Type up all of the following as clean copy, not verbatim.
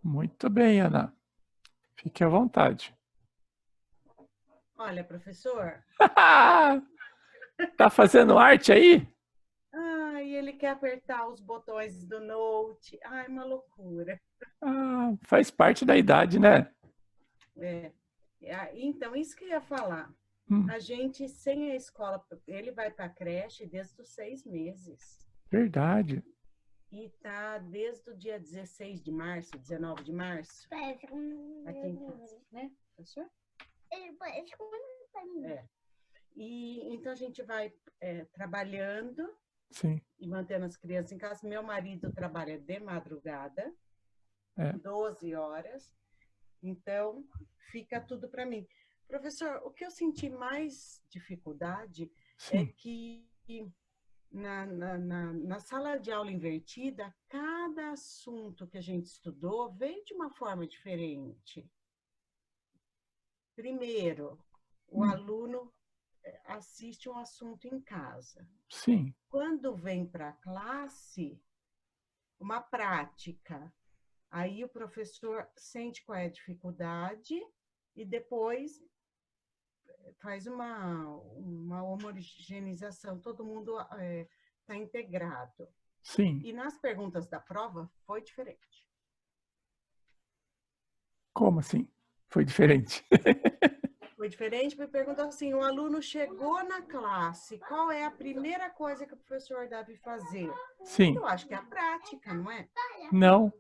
Muito bem, Ana. Fique à vontade. Olha, professor. Tá fazendo arte aí? Ai, ele quer apertar os botões do Note. Ai, uma loucura. Faz parte da idade, né? É. Então, isso que eu ia falar. Hum, A gente, sem a escola, ele vai para a creche desde os 6 meses. verdade. E tá desde o dia 16 de março, 19 de março. Aqui em casa, né, professor? É. E então a gente vai trabalhando Sim. e mantendo as crianças em casa. Meu marido trabalha de madrugada, É. 12 horas, então fica tudo para mim. Professor, o que eu senti mais dificuldade é Sim. que na sala de aula invertida, cada assunto que a gente estudou veio de uma forma diferente. Primeiro, o aluno assiste um assunto em casa. Sim. Quando vem para a classe, uma prática, aí o professor sente qual é a dificuldade e depois faz uma homogeneização, todo mundo está integrado. Sim. E nas perguntas da prova foi diferente. Como assim? Foi diferente. Foi diferente, me perguntou assim, o aluno chegou na classe, qual é a primeira coisa que o professor deve fazer? Sim. Eu acho que é a prática, não é? Não.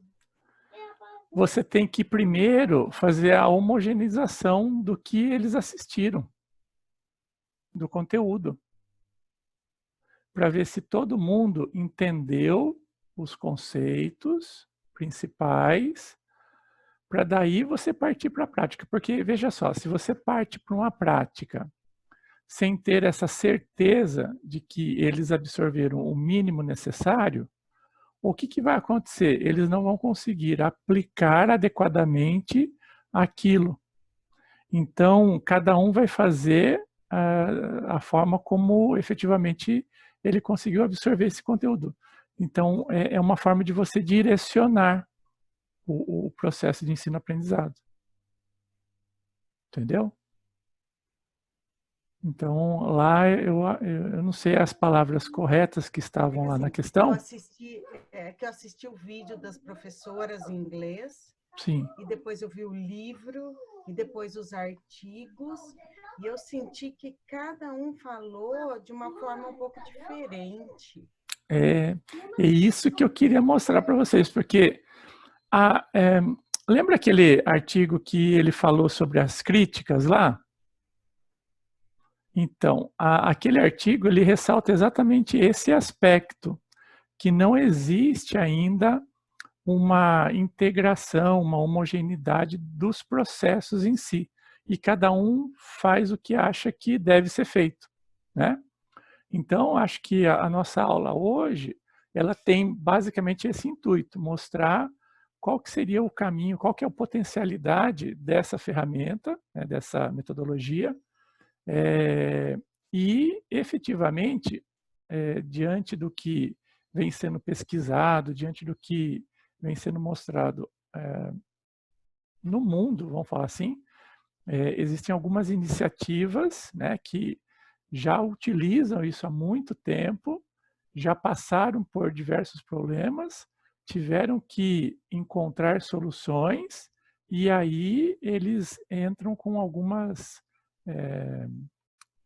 Você tem que primeiro fazer a homogeneização do que eles assistiram, do conteúdo, para ver se todo mundo entendeu os conceitos principais, para daí você partir para a prática. Porque, veja só, se você parte para uma prática sem ter essa certeza de que eles absorveram o mínimo necessário, o que vai acontecer? Eles não vão conseguir aplicar adequadamente aquilo. Então, cada um vai fazer a forma como efetivamente ele conseguiu absorver esse conteúdo. Então, é uma forma de você direcionar o processo de ensino-aprendizado. Entendeu? Então, lá eu não sei as palavras corretas que É estavam que lá na assim, questão. eu assisti o vídeo das professoras em inglês, Sim. e depois eu vi o livro, e depois os artigos, e eu senti que cada um falou de uma forma um pouco diferente. É isso que eu queria mostrar para vocês, porque lembra aquele artigo que ele falou sobre as críticas lá? Então, aquele artigo ele ressalta exatamente esse aspecto, que não existe ainda uma integração, uma homogeneidade dos processos em si. E cada um faz o que acha que deve ser feito, né? Então, acho que a nossa aula hoje, ela tem basicamente esse intuito, mostrar qual que seria o caminho, qual que é a potencialidade dessa ferramenta, né, dessa metodologia, e efetivamente, diante do que vem sendo pesquisado, diante do que vem sendo mostrado no mundo, vamos falar assim, existem algumas iniciativas, né, que já utilizam isso há muito tempo, já passaram por diversos problemas, tiveram que encontrar soluções e aí eles entram com algumas,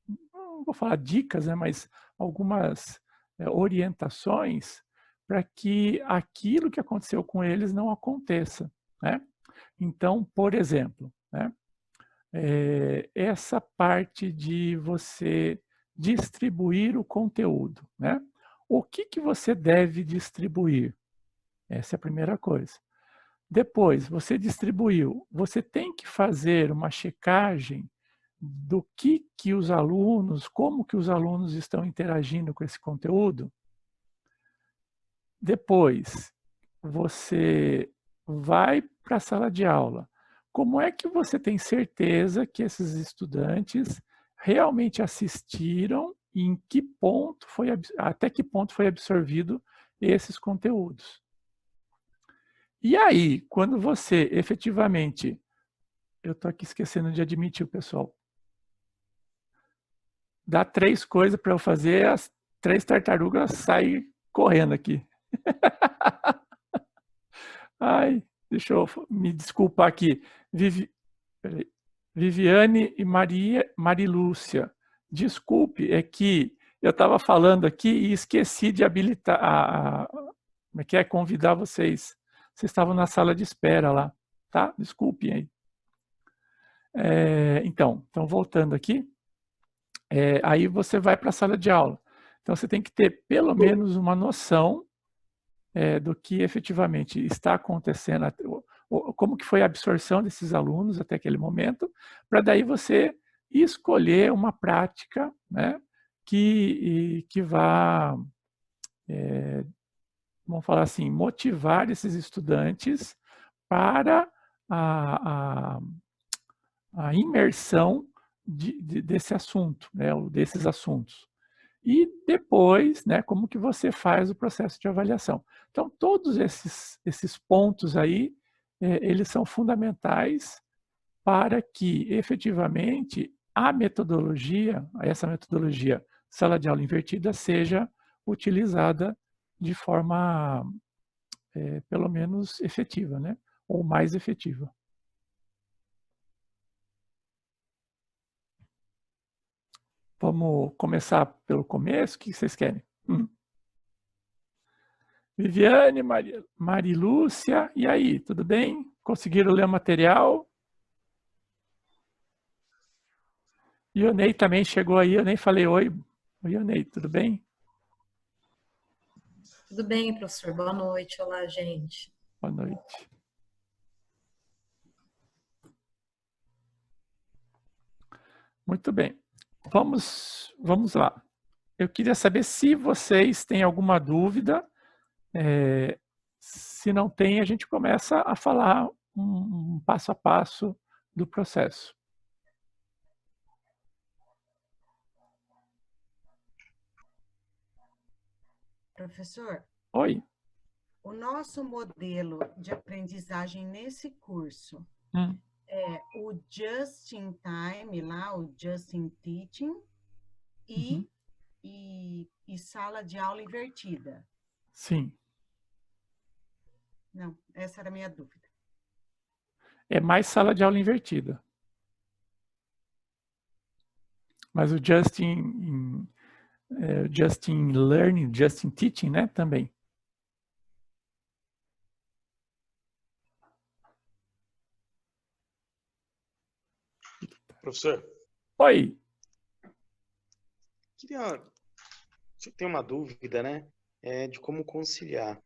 não vou falar dicas, né, mas algumas orientações para que aquilo que aconteceu com eles não aconteça, né? Então, por exemplo, né, essa parte de você distribuir o conteúdo, né? O que você deve distribuir? Essa é a primeira coisa. Depois, você distribuiu, você tem que fazer uma checagem do que os alunos, como que os alunos estão interagindo com esse conteúdo. Depois, você vai para a sala de aula. Como é que você tem certeza que esses estudantes realmente assistiram e em que ponto até que ponto foi absorvido esses conteúdos? E aí, quando você efetivamente... Eu estou aqui esquecendo de admitir o pessoal. Dá 3 coisas para eu fazer, as 3 tartarugas saem correndo aqui. Ai, deixa eu me desculpar aqui. Viviane e Marilúcia. Desculpe, é que eu estava falando aqui e esqueci de habilitar, como é que é? Convidar vocês. Vocês estavam na sala de espera lá, tá? Desculpem aí. Então, voltando aqui, aí você vai para a sala de aula. Então, você tem que ter pelo menos uma noção do que efetivamente está acontecendo, como que foi a absorção desses alunos até aquele momento, para daí você escolher uma prática, né, que vá, vamos falar assim, motivar esses estudantes para a imersão desse assunto, né, ou desses assuntos. E depois, né, como que você faz o processo de avaliação. Então, todos esses pontos aí, eles são fundamentais para que, efetivamente, essa metodologia sala de aula invertida, seja utilizada de forma, pelo menos, efetiva, né, ou mais efetiva. Vamos começar pelo começo? O que vocês querem? Viviane, Marilúcia, e aí, tudo bem? Conseguiram ler o material? Ionei também chegou aí, eu nem falei oi. Oi, Ionei, tudo bem? Tudo bem, professor? Boa noite. Olá, gente. Boa noite. Muito bem. Vamos lá. Eu queria saber se vocês têm alguma dúvida. Se não tem, a gente começa a falar um passo a passo do processo. Professor? Oi. O nosso modelo de aprendizagem nesse curso é o Just in Time, lá, o Just in Teaching, e sala de aula invertida. Sim. Não, essa era a minha dúvida. É mais sala de aula invertida. Mas o Just in Learning, Just in Teaching, né, também. Professor? Oi. Tem uma dúvida, né, de como conciliar.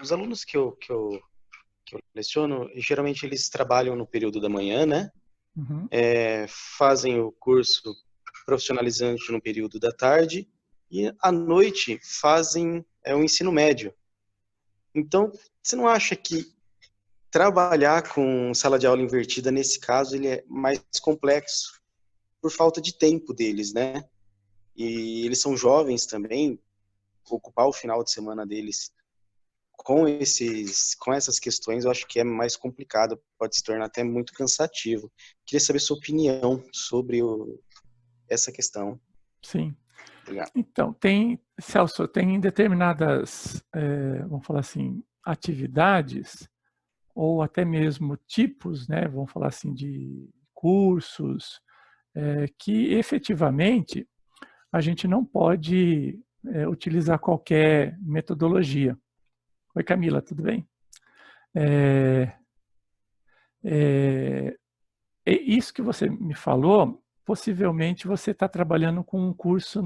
Os alunos que eu leciono, geralmente eles trabalham no período da manhã, né? Fazem o curso profissionalizante no período da tarde e à noite fazem o ensino médio. Então, você não acha que trabalhar com sala de aula invertida, nesse caso, ele é mais complexo por falta de tempo deles, né? E eles são jovens também, ocupar o final de semana deles com essas questões, eu acho que é mais complicado, pode se tornar até muito cansativo. Queria saber sua opinião sobre essa questão. Sim. Obrigado. Então, Celso, tem determinadas, vamos falar assim, atividades, ou até mesmo tipos, né, vamos falar assim, de cursos, que efetivamente a gente não pode utilizar qualquer metodologia. Oi, Camila, tudo bem? Isso que você me falou, possivelmente você está trabalhando com um curso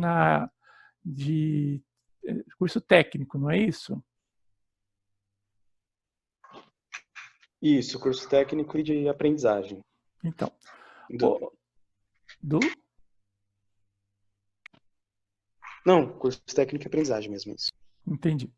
curso técnico, não é isso? Isso, curso técnico e de aprendizagem. Então, Não, curso técnico e aprendizagem mesmo, isso. Entendi.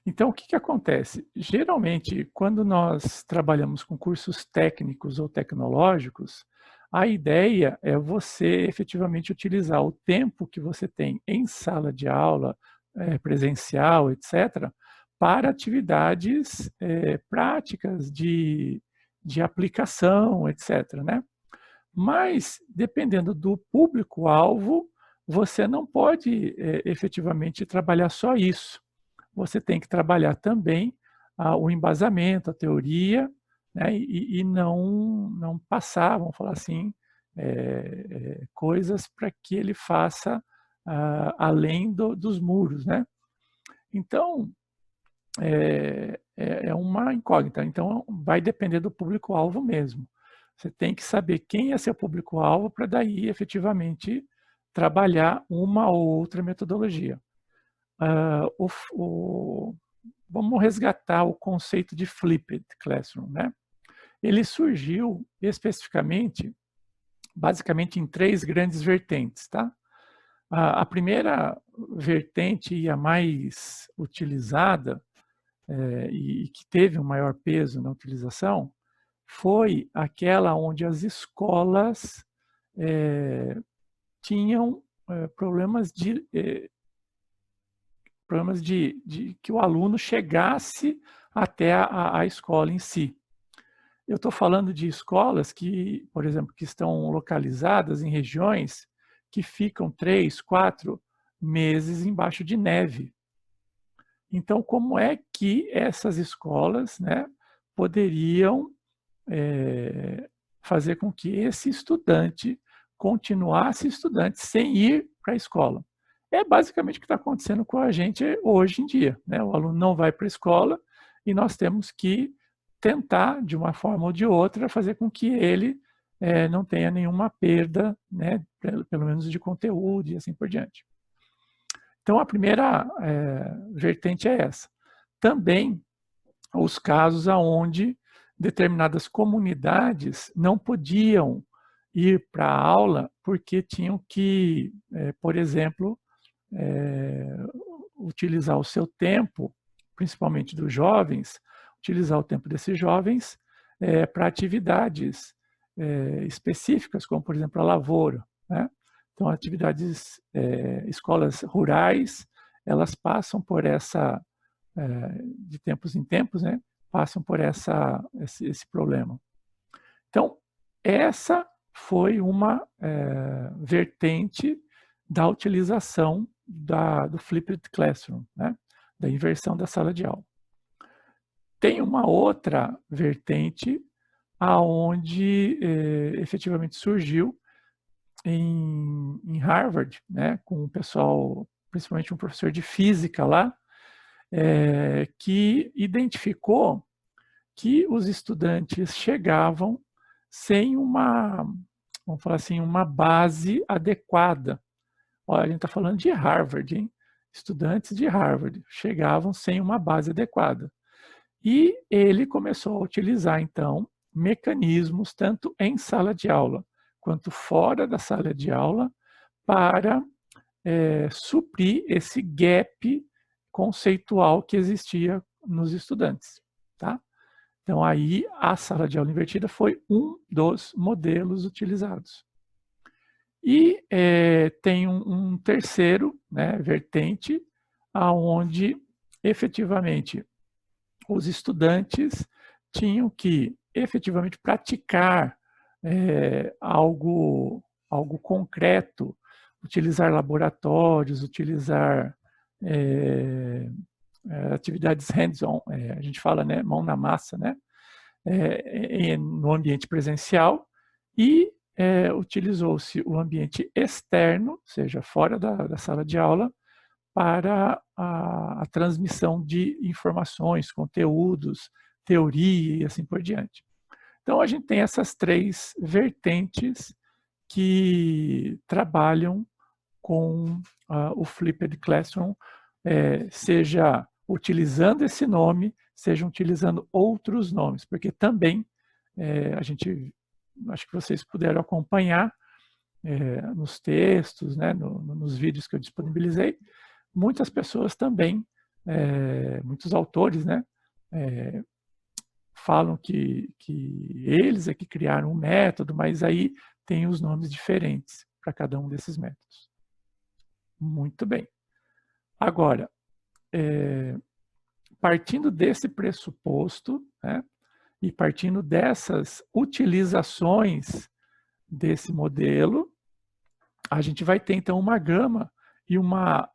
Então, o que acontece? Geralmente, quando nós trabalhamos com cursos técnicos ou tecnológicos, a ideia é você efetivamente utilizar o tempo que você tem em sala de aula, presencial, etc., para atividades práticas de aplicação, etc., né? Mas, dependendo do público-alvo, você não pode efetivamente trabalhar só isso. Você tem que trabalhar também o embasamento, a teoria, né? E não passar, vamos falar assim, coisas para que ele faça além dos muros, né? Então, é uma incógnita. Então, vai depender do público-alvo mesmo. Você tem que saber quem é seu público-alvo para daí, efetivamente, trabalhar uma ou outra metodologia. Vamos resgatar o conceito de Flipped Classroom, né? Ele surgiu especificamente, basicamente, em 3 grandes vertentes, tá? A primeira vertente e a mais utilizada, e que teve um maior peso na utilização, foi aquela onde as escolas tinham problemas de que o aluno chegasse até a escola em si. Eu estou falando de escolas que, por exemplo, que estão localizadas em regiões que ficam 3, 4 meses embaixo de neve. Então, como é que essas escolas, né, poderiam fazer com que esse estudante continuasse estudante sem ir para a escola? É basicamente o que está acontecendo com a gente hoje em dia, né? O aluno não vai para a escola e nós temos que tentar, de uma forma ou de outra, fazer com que ele não tenha nenhuma perda, né, pelo menos de conteúdo e assim por diante. Então, a primeira vertente é essa. Também os casos onde determinadas comunidades não podiam ir para a aula porque tinham que, por exemplo, utilizar o seu tempo, principalmente dos jovens, utilizar o tempo desses jovens para atividades específicas, como, por exemplo, a lavoura, né? Então, atividades, escolas rurais, elas passam por essa, de tempos em tempos, né? Passam por esse problema. Então, essa foi uma vertente da utilização do Flipped Classroom, né? Da inversão da sala de aula. Tem uma outra vertente aonde efetivamente surgiu em Harvard, né? Com o pessoal, principalmente um professor de física lá, que identificou que os estudantes chegavam sem uma, vamos falar assim, uma base adequada. Olha, a gente está falando de Harvard, hein? Estudantes de Harvard chegavam sem uma base adequada. E ele começou a utilizar, então, mecanismos, tanto em sala de aula quanto fora da sala de aula, para suprir esse gap conceitual que existia nos estudantes. Tá? Então, aí, a sala de aula invertida foi um dos modelos utilizados. E tem um terceiro, né, vertente, onde, efetivamente, os estudantes tinham que, efetivamente, praticar algo concreto, utilizar laboratórios, utilizar atividades hands-on, a gente fala, né, mão na massa, né, no ambiente presencial, e utilizou-se o ambiente externo, ou seja, fora da sala de aula, para a transmissão de informações, conteúdos, teoria e assim por diante. Então, a gente tem essas 3 vertentes que trabalham com o Flipped Classroom, seja utilizando esse nome, seja utilizando outros nomes, porque também a gente, acho que vocês puderam acompanhar nos textos, né, nos vídeos que eu disponibilizei, muitas pessoas também, muitos autores, né, falam que eles é que criaram um método, mas aí tem os nomes diferentes para cada um desses métodos. Muito bem. Agora, partindo desse pressuposto, né, e partindo dessas utilizações desse modelo, a gente vai ter, então, uma gama e uma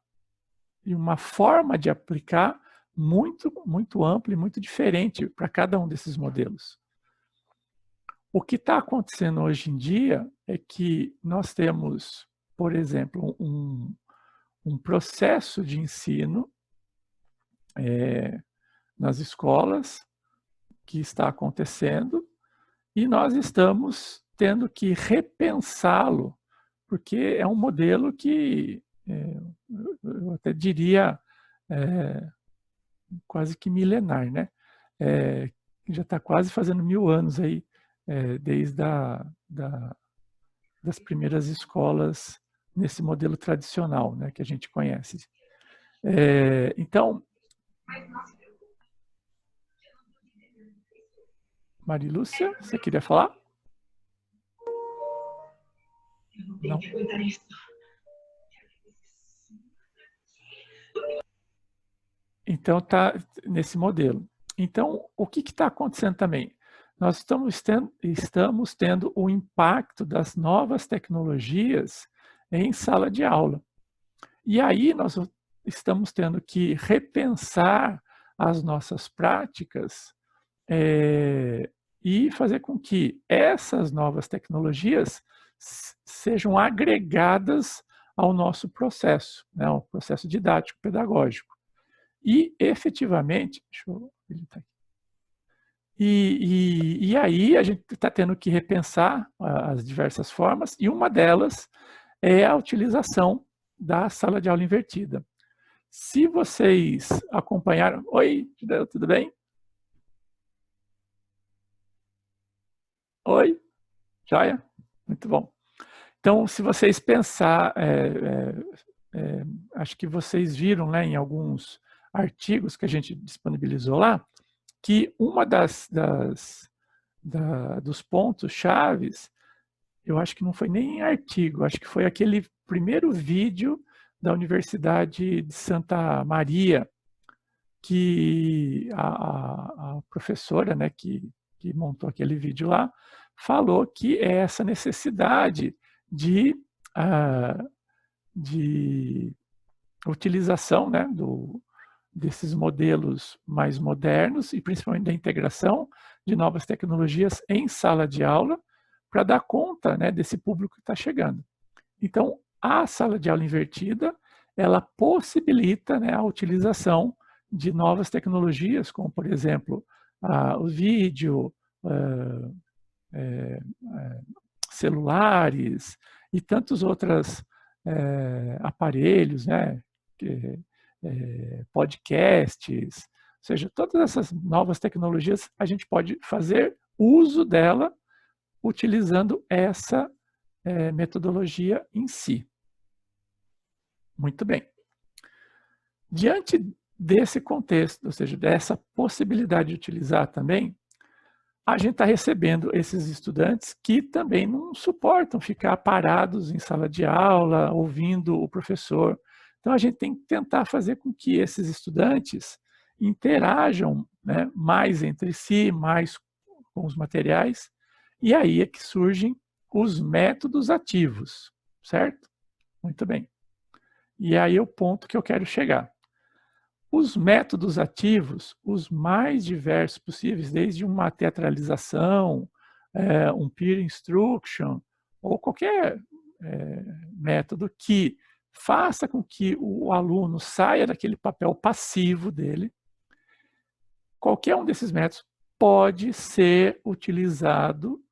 forma de aplicar muito, muito ampla e muito diferente para cada um desses modelos. O que está acontecendo hoje em dia é que nós temos, por exemplo, um processo de ensino nas escolas que está acontecendo e nós estamos tendo que repensá-lo, porque é um modelo que eu até diria quase que milenar, né? Já está quase fazendo 1000 anos aí, desde das primeiras escolas nesse modelo tradicional, né, que a gente conhece. Então, Marilúcia, você queria falar? Não. Então, está nesse modelo. Então, o que está acontecendo também? Nós estamos tendo o impacto das novas tecnologias em sala de aula. E aí nós estamos tendo que repensar as nossas práticas e fazer com que essas novas tecnologias sejam agregadas ao nosso processo, né, ao processo didático-pedagógico. E, efetivamente, deixa eu habilitar aqui. E aí a gente está tendo que repensar as diversas formas, e uma delas é a utilização da sala de aula invertida. Se vocês acompanharam... Oi, tudo bem? Oi, joia? Muito bom. Então, se vocês pensar, acho que vocês viram, né, em alguns artigos que a gente disponibilizou lá, que uma dos pontos chaves, eu acho que não foi nem artigo, acho que foi aquele primeiro vídeo da Universidade de Santa Maria, que a professora, né, que montou aquele vídeo lá, falou que é essa necessidade de utilização, né, desses modelos mais modernos e principalmente da integração de novas tecnologias em sala de aula para dar conta, né, desse público que está chegando. Então, a sala de aula invertida, ela possibilita, né, a utilização de novas tecnologias, como, por exemplo, o vídeo, celulares e tantos outros aparelhos, né, podcasts, ou seja, todas essas novas tecnologias, a gente pode fazer uso dela utilizando essa metodologia em si. Muito bem. Diante desse contexto, ou seja, dessa possibilidade de utilizar também, a gente está recebendo esses estudantes que também não suportam ficar parados em sala de aula, ouvindo o professor. Então, a gente tem que tentar fazer com que esses estudantes interajam, né, mais entre si, mais com os materiais, e aí é que surgem os métodos ativos, certo? Muito bem. E aí é o ponto que eu quero chegar. Os métodos ativos, os mais diversos possíveis, desde uma teatralização, um peer instruction, ou qualquer método que faça com que o aluno saia daquele papel passivo dele, qualquer um desses métodos pode ser utilizado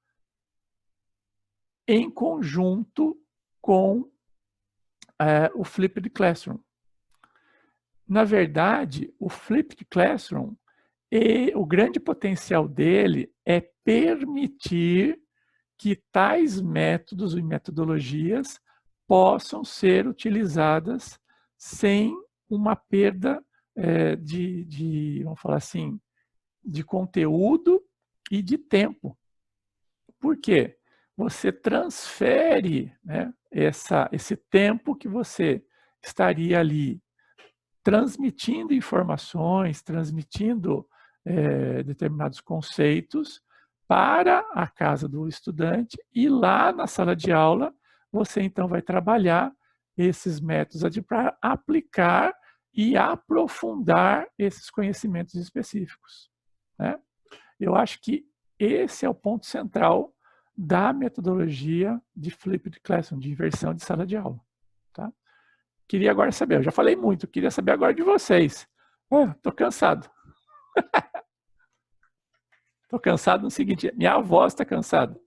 em conjunto com o Flipped Classroom. Na verdade, o Flipped Classroom, o grande potencial dele é permitir que tais métodos e metodologias possam ser utilizadas sem uma perda vamos falar assim, de conteúdo e de tempo. Por quê? Você transfere, né, esse tempo que você estaria ali transmitindo informações, transmitindo determinados conceitos para a casa do estudante, e lá na sala de aula você então vai trabalhar esses métodos para aplicar e aprofundar esses conhecimentos específicos, né? Eu acho que esse é o ponto central da metodologia de Flipped Classroom, de inversão de sala de aula, tá? Queria agora saber, eu já falei muito, queria saber agora de vocês. Estou cansado. Estou cansado no seguinte, minha voz está cansada.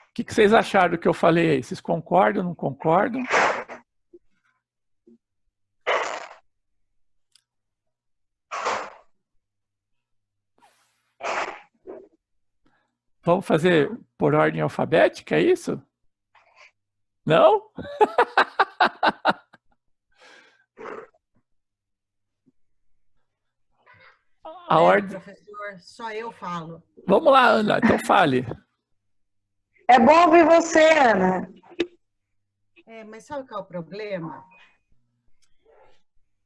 O que vocês acharam do que eu falei aí? Vocês concordam, não concordam? Vamos fazer por ordem alfabética, é isso? Não? A ordem... Professor, só eu falo. Vamos lá, Ana, então fale. É bom ouvir você, Ana. Mas sabe qual é o problema?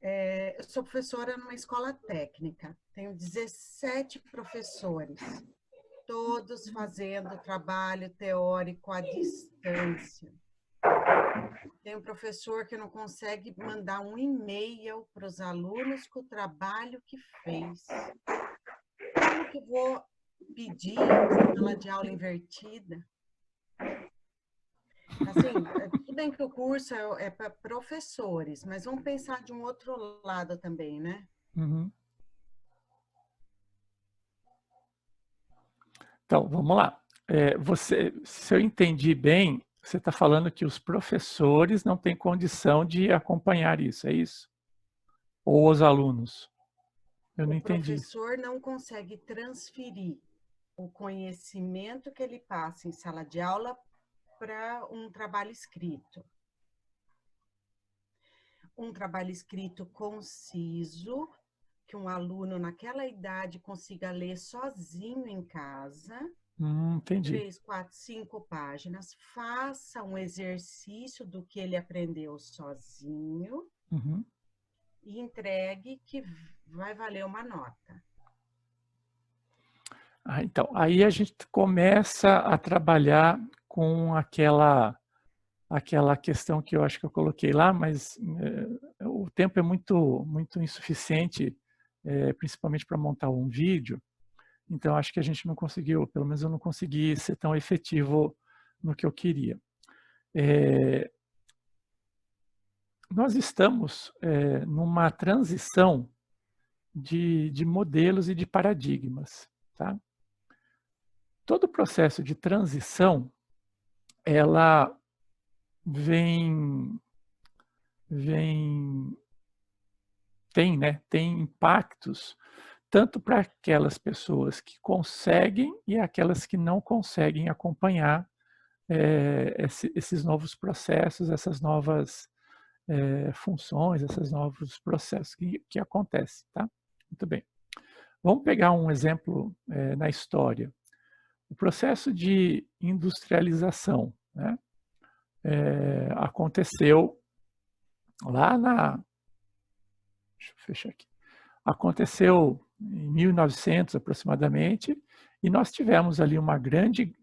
Eu sou professora numa escola técnica. Tenho 17 professores, todos fazendo trabalho teórico à distância. Tem um professor que não consegue mandar um e-mail para os alunos com o trabalho que fez. Como que eu vou pedir sala de aula invertida? Assim, tudo bem que o curso é para professores, mas vamos pensar de um outro lado também, né? Uhum. Então, vamos lá. Se eu entendi bem, você está falando que os professores não têm condição de acompanhar isso, é isso? Ou os alunos? Eu não entendi. O professor não consegue transferir o conhecimento que ele passa em sala de aula para um trabalho escrito. Um trabalho escrito conciso, que um aluno naquela idade consiga ler sozinho em casa. Entendi. 3, 4, 5 páginas. Faça um exercício do que ele aprendeu sozinho. Uhum. E entregue, que vai valer uma nota. Então, aí a gente começa a trabalhar com aquela questão que eu acho que eu coloquei lá, mas o tempo é muito insuficiente, principalmente para montar um vídeo. Então, acho que a gente não conseguiu, pelo menos eu não consegui ser tão efetivo no que eu queria. Nós estamos numa transição de modelos e de paradigmas, tá? Todo o processo de transição, ela tem impactos tanto para aquelas pessoas que conseguem e aquelas que não conseguem acompanhar esses novos processos, essas novas funções, esses novos processos que acontecem, tá? Muito bem. Vamos pegar um exemplo na história. O processo de industrialização, né? Aconteceu lá deixa eu fechar aqui. Aconteceu em 1900 aproximadamente, e nós tivemos ali uma grande,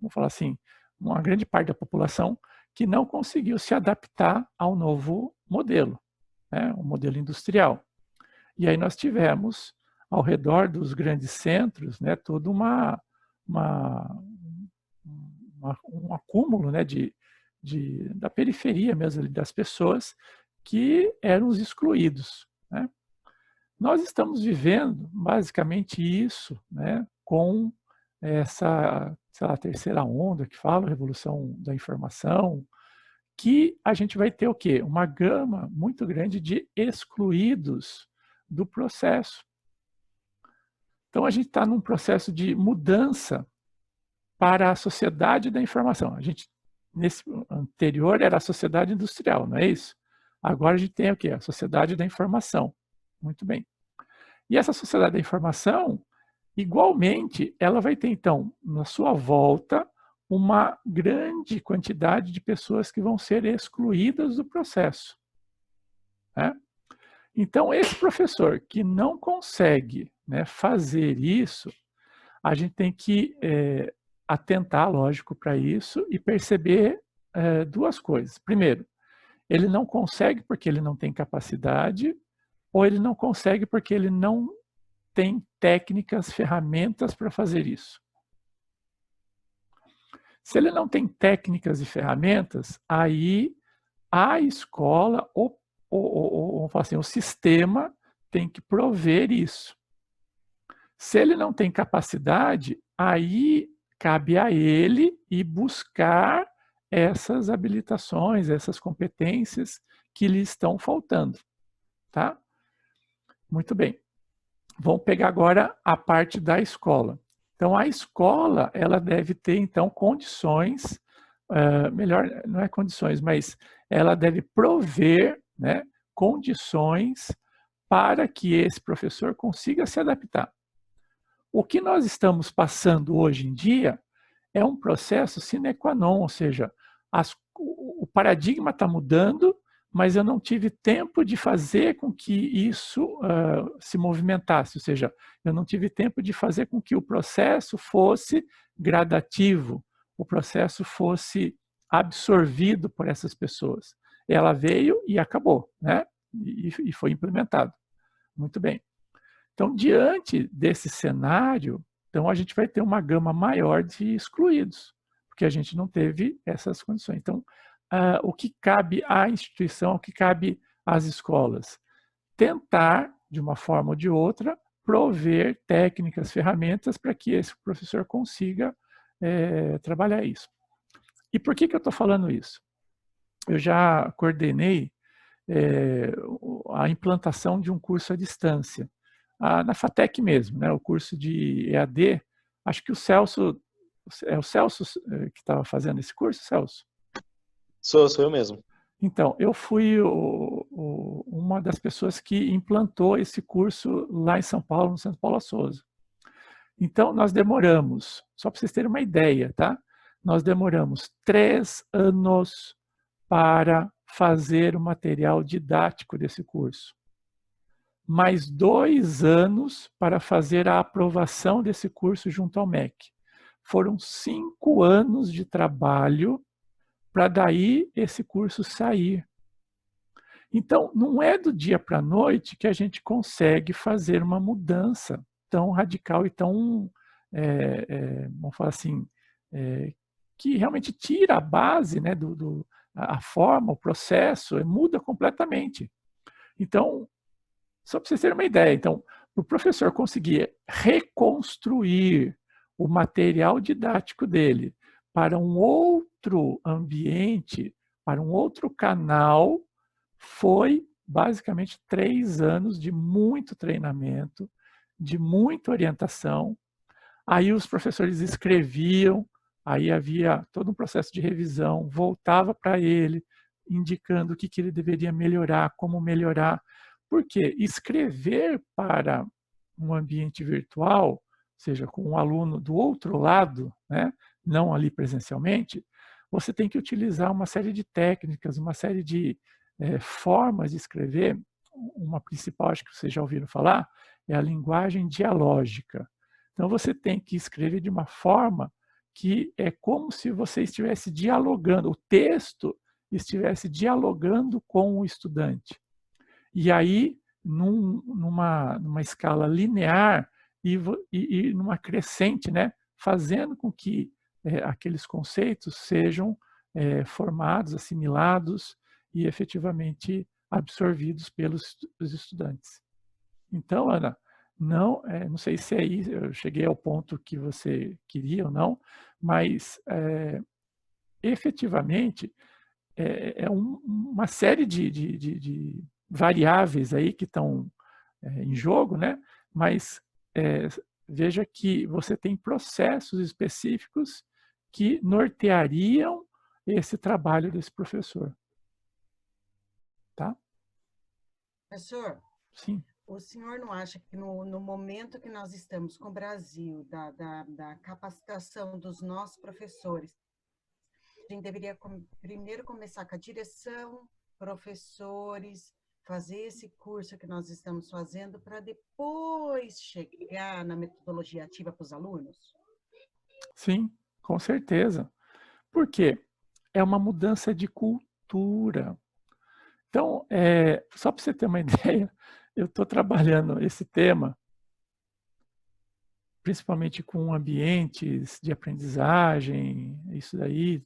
vamos falar assim, uma grande parte da população que não conseguiu se adaptar ao novo modelo, né? O modelo industrial. E aí nós tivemos, ao redor dos grandes centros, né, todo um acúmulo, né, da periferia mesmo, das pessoas que eram os excluídos, né? Nós estamos vivendo basicamente isso, né, com essa, sei lá, terceira onda que fala, revolução da informação, que a gente vai ter o quê? Uma gama muito grande de excluídos do processo. Então, a gente está num processo de mudança para a sociedade da informação. A gente, nesse anterior, era a sociedade industrial, não é isso? Agora a gente tem o quê? A sociedade da informação. Muito bem. E essa sociedade da informação, igualmente, ela vai ter, então, na sua volta, uma grande quantidade de pessoas que vão ser excluídas do processo, né? Então, esse professor que não consegue, né, fazer isso, a gente tem que atentar, lógico, para isso e perceber duas coisas. Primeiro, ele não consegue porque ele não tem capacidade, ou ele não consegue porque ele não tem técnicas, ferramentas para fazer isso. Se ele não tem técnicas e ferramentas, aí a escola, vamos falar assim, o sistema tem que prover isso. Se ele não tem capacidade, aí cabe a ele ir buscar essas habilitações, essas competências que lhe estão faltando, tá? Muito bem. Vamos pegar agora a parte da escola. Então, a escola, ela deve ter, então, condições, melhor, não é condições, mas ela deve prover, né, condições para que esse professor consiga se adaptar. O que nós estamos passando hoje em dia é um processo sine qua non, ou seja, o paradigma está mudando, mas eu não tive tempo de fazer com que isso se movimentasse, ou seja, eu não tive tempo de fazer com que o processo fosse gradativo, o processo fosse absorvido por essas pessoas. Ela veio e acabou, né? E foi implementado. Muito bem. Então, diante desse cenário, então a gente vai ter uma gama maior de excluídos, porque a gente não teve essas condições. Então, o que cabe à instituição, o que cabe às escolas? Tentar, de uma forma ou de outra, prover técnicas, ferramentas para que esse professor consiga trabalhar isso. E por que eu estou falando isso? Eu já coordenei a implantação de um curso à distância, na FATEC mesmo, né, o curso de EAD. Acho que o Celso, é o Celso que estava fazendo esse curso, Celso? Sou eu mesmo. Então, eu fui uma das pessoas que implantou esse curso lá em São Paulo, no Centro Paula Souza. Então, nós demoramos, só para vocês terem uma ideia, tá? Nós demoramos 3 anos para fazer o material didático desse curso. Mais 2 anos para fazer a aprovação desse curso junto ao MEC. Foram 5 anos de trabalho para daí esse curso sair. Então, não é do dia para a noite que a gente consegue fazer uma mudança tão radical e tão, vamos falar assim, que realmente tira a base, né, a forma, o processo, muda completamente. Então, só para vocês terem uma ideia, então, para o professor conseguir reconstruir o material didático dele para um outro ambiente, para um outro canal, foi basicamente 3 anos de muito treinamento, de muita orientação. Aí os professores escreviam, aí havia todo um processo de revisão, voltava para ele, indicando o que ele deveria melhorar, como melhorar. Porque escrever para um ambiente virtual, ou seja, com um aluno do outro lado, né, não ali presencialmente, você tem que utilizar uma série de técnicas, uma série de formas de escrever. Uma principal, acho que vocês já ouviram falar, é a linguagem dialógica. Então, você tem que escrever de uma forma que é como se você estivesse dialogando, o texto estivesse dialogando com o estudante. E aí, numa escala linear e numa crescente, né, fazendo com que aqueles conceitos sejam formados, assimilados e efetivamente absorvidos pelos estudantes. Então, Ana, não sei se aí eu cheguei ao ponto que você queria ou não, mas efetivamente uma série de variáveis aí que estão em jogo, né? Mas veja que você tem processos específicos que norteariam esse trabalho desse professor. Tá? Professor, Sim. O senhor não acha que no momento que nós estamos com o Brasil, da capacitação dos nossos professores, a gente deveria primeiro começar com a direção, professores, fazer esse curso que nós estamos fazendo para depois chegar na metodologia ativa para os alunos? Sim, com certeza. Por quê? É uma mudança de cultura. Então, só para você ter uma ideia, eu estou trabalhando esse tema, principalmente com ambientes de aprendizagem, isso daí,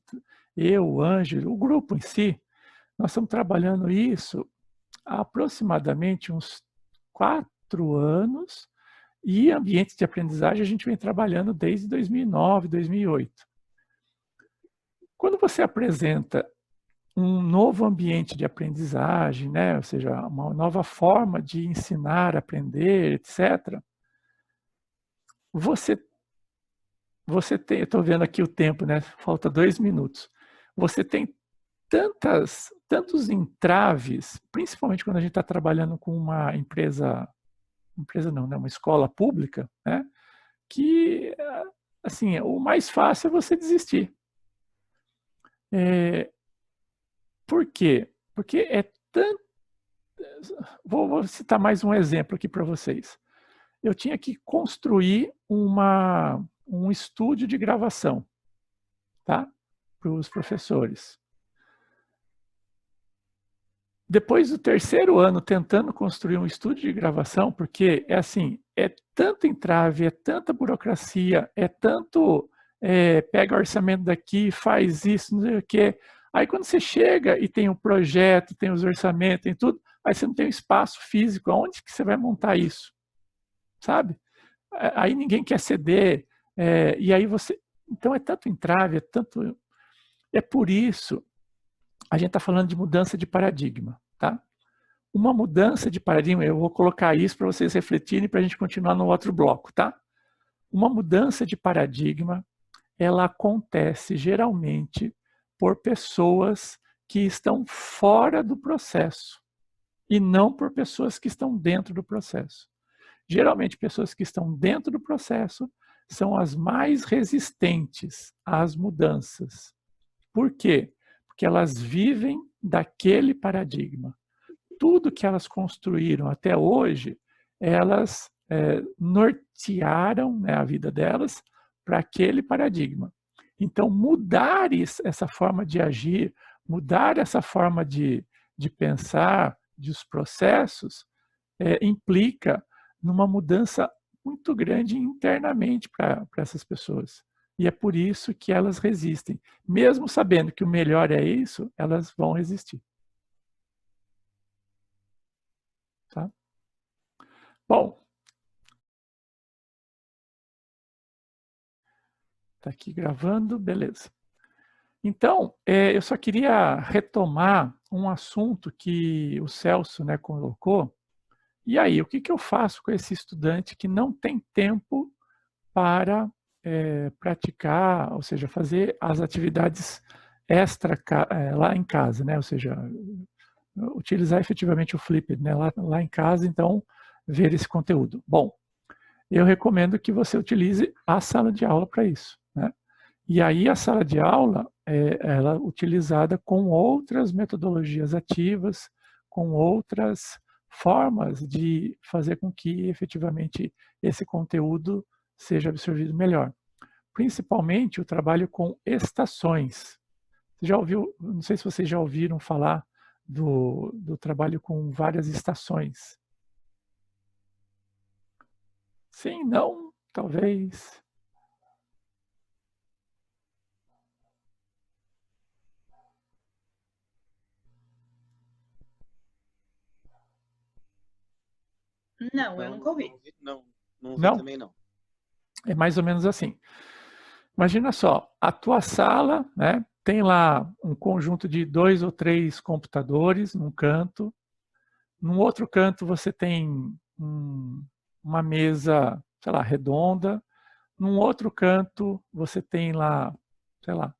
eu, o Ângelo, o grupo em si, nós estamos trabalhando isso há aproximadamente uns 4 anos, e ambientes de aprendizagem a gente vem trabalhando desde 2009, 2008. Quando você apresenta um novo ambiente de aprendizagem, né? Ou seja, uma nova forma de ensinar, aprender, etc. Você tem, eu estou vendo aqui o tempo, né? Falta 2 minutos. Você tem tantos entraves, principalmente quando a gente está trabalhando com uma empresa não, né? Uma escola pública, né? Que, assim, o mais fácil é você desistir. Por quê? Porque é tanto... Vou citar mais um exemplo aqui para vocês. Eu tinha que construir um estúdio de gravação, tá? Para os professores. Depois do 3º ano tentando construir um estúdio de gravação, porque é assim, é tanto entrave, é tanta burocracia, é tanto pega o orçamento daqui, faz isso, não sei o quê. Aí quando você chega e tem um projeto, tem os orçamentos, tem tudo, aí você não tem um espaço físico, aonde que você vai montar isso? Sabe? Aí ninguém quer ceder, e aí você... Então é tanto entrave, é por isso a gente está falando de mudança de paradigma, tá? Uma mudança de paradigma, eu vou colocar isso para vocês refletirem para a gente continuar no outro bloco, tá? Uma mudança de paradigma, ela acontece geralmente por pessoas que estão fora do processo e não por pessoas que estão dentro do processo. Geralmente, pessoas que estão dentro do processo são as mais resistentes às mudanças. Por quê? Porque elas vivem daquele paradigma. Tudo que elas construíram até hoje, elas nortearam, né, a vida delas para aquele paradigma. Então, mudar essa forma de agir, mudar essa forma de pensar, dos processos, implica numa mudança muito grande internamente para essas pessoas. E é por isso que elas resistem. Mesmo sabendo que o melhor é isso, elas vão resistir. Tá? Bom. Está aqui gravando, beleza. Então, eu só queria retomar um assunto que o Celso, né, colocou. E aí, o que eu faço com esse estudante que não tem tempo para praticar, ou seja, fazer as atividades extra lá em casa, né? Ou seja, utilizar efetivamente o Flipped, né? lá em casa, então, ver esse conteúdo. Bom, eu recomendo que você utilize a sala de aula para isso, né? E aí a sala de aula ela é utilizada com outras metodologias ativas, com outras formas de fazer com que efetivamente esse conteúdo seja absorvido melhor. Principalmente o trabalho com estações. Você já ouviu, não sei se vocês já ouviram falar do trabalho com várias estações. Sim, não, talvez. Não, eu nunca ouvi. Não ouvi Não? também não. É mais ou menos assim. Imagina só, a tua sala, né, tem lá um conjunto de 2 ou 3 computadores num canto. Num outro canto você tem uma mesa, sei lá, redonda. Num outro canto você tem lá, sei lá,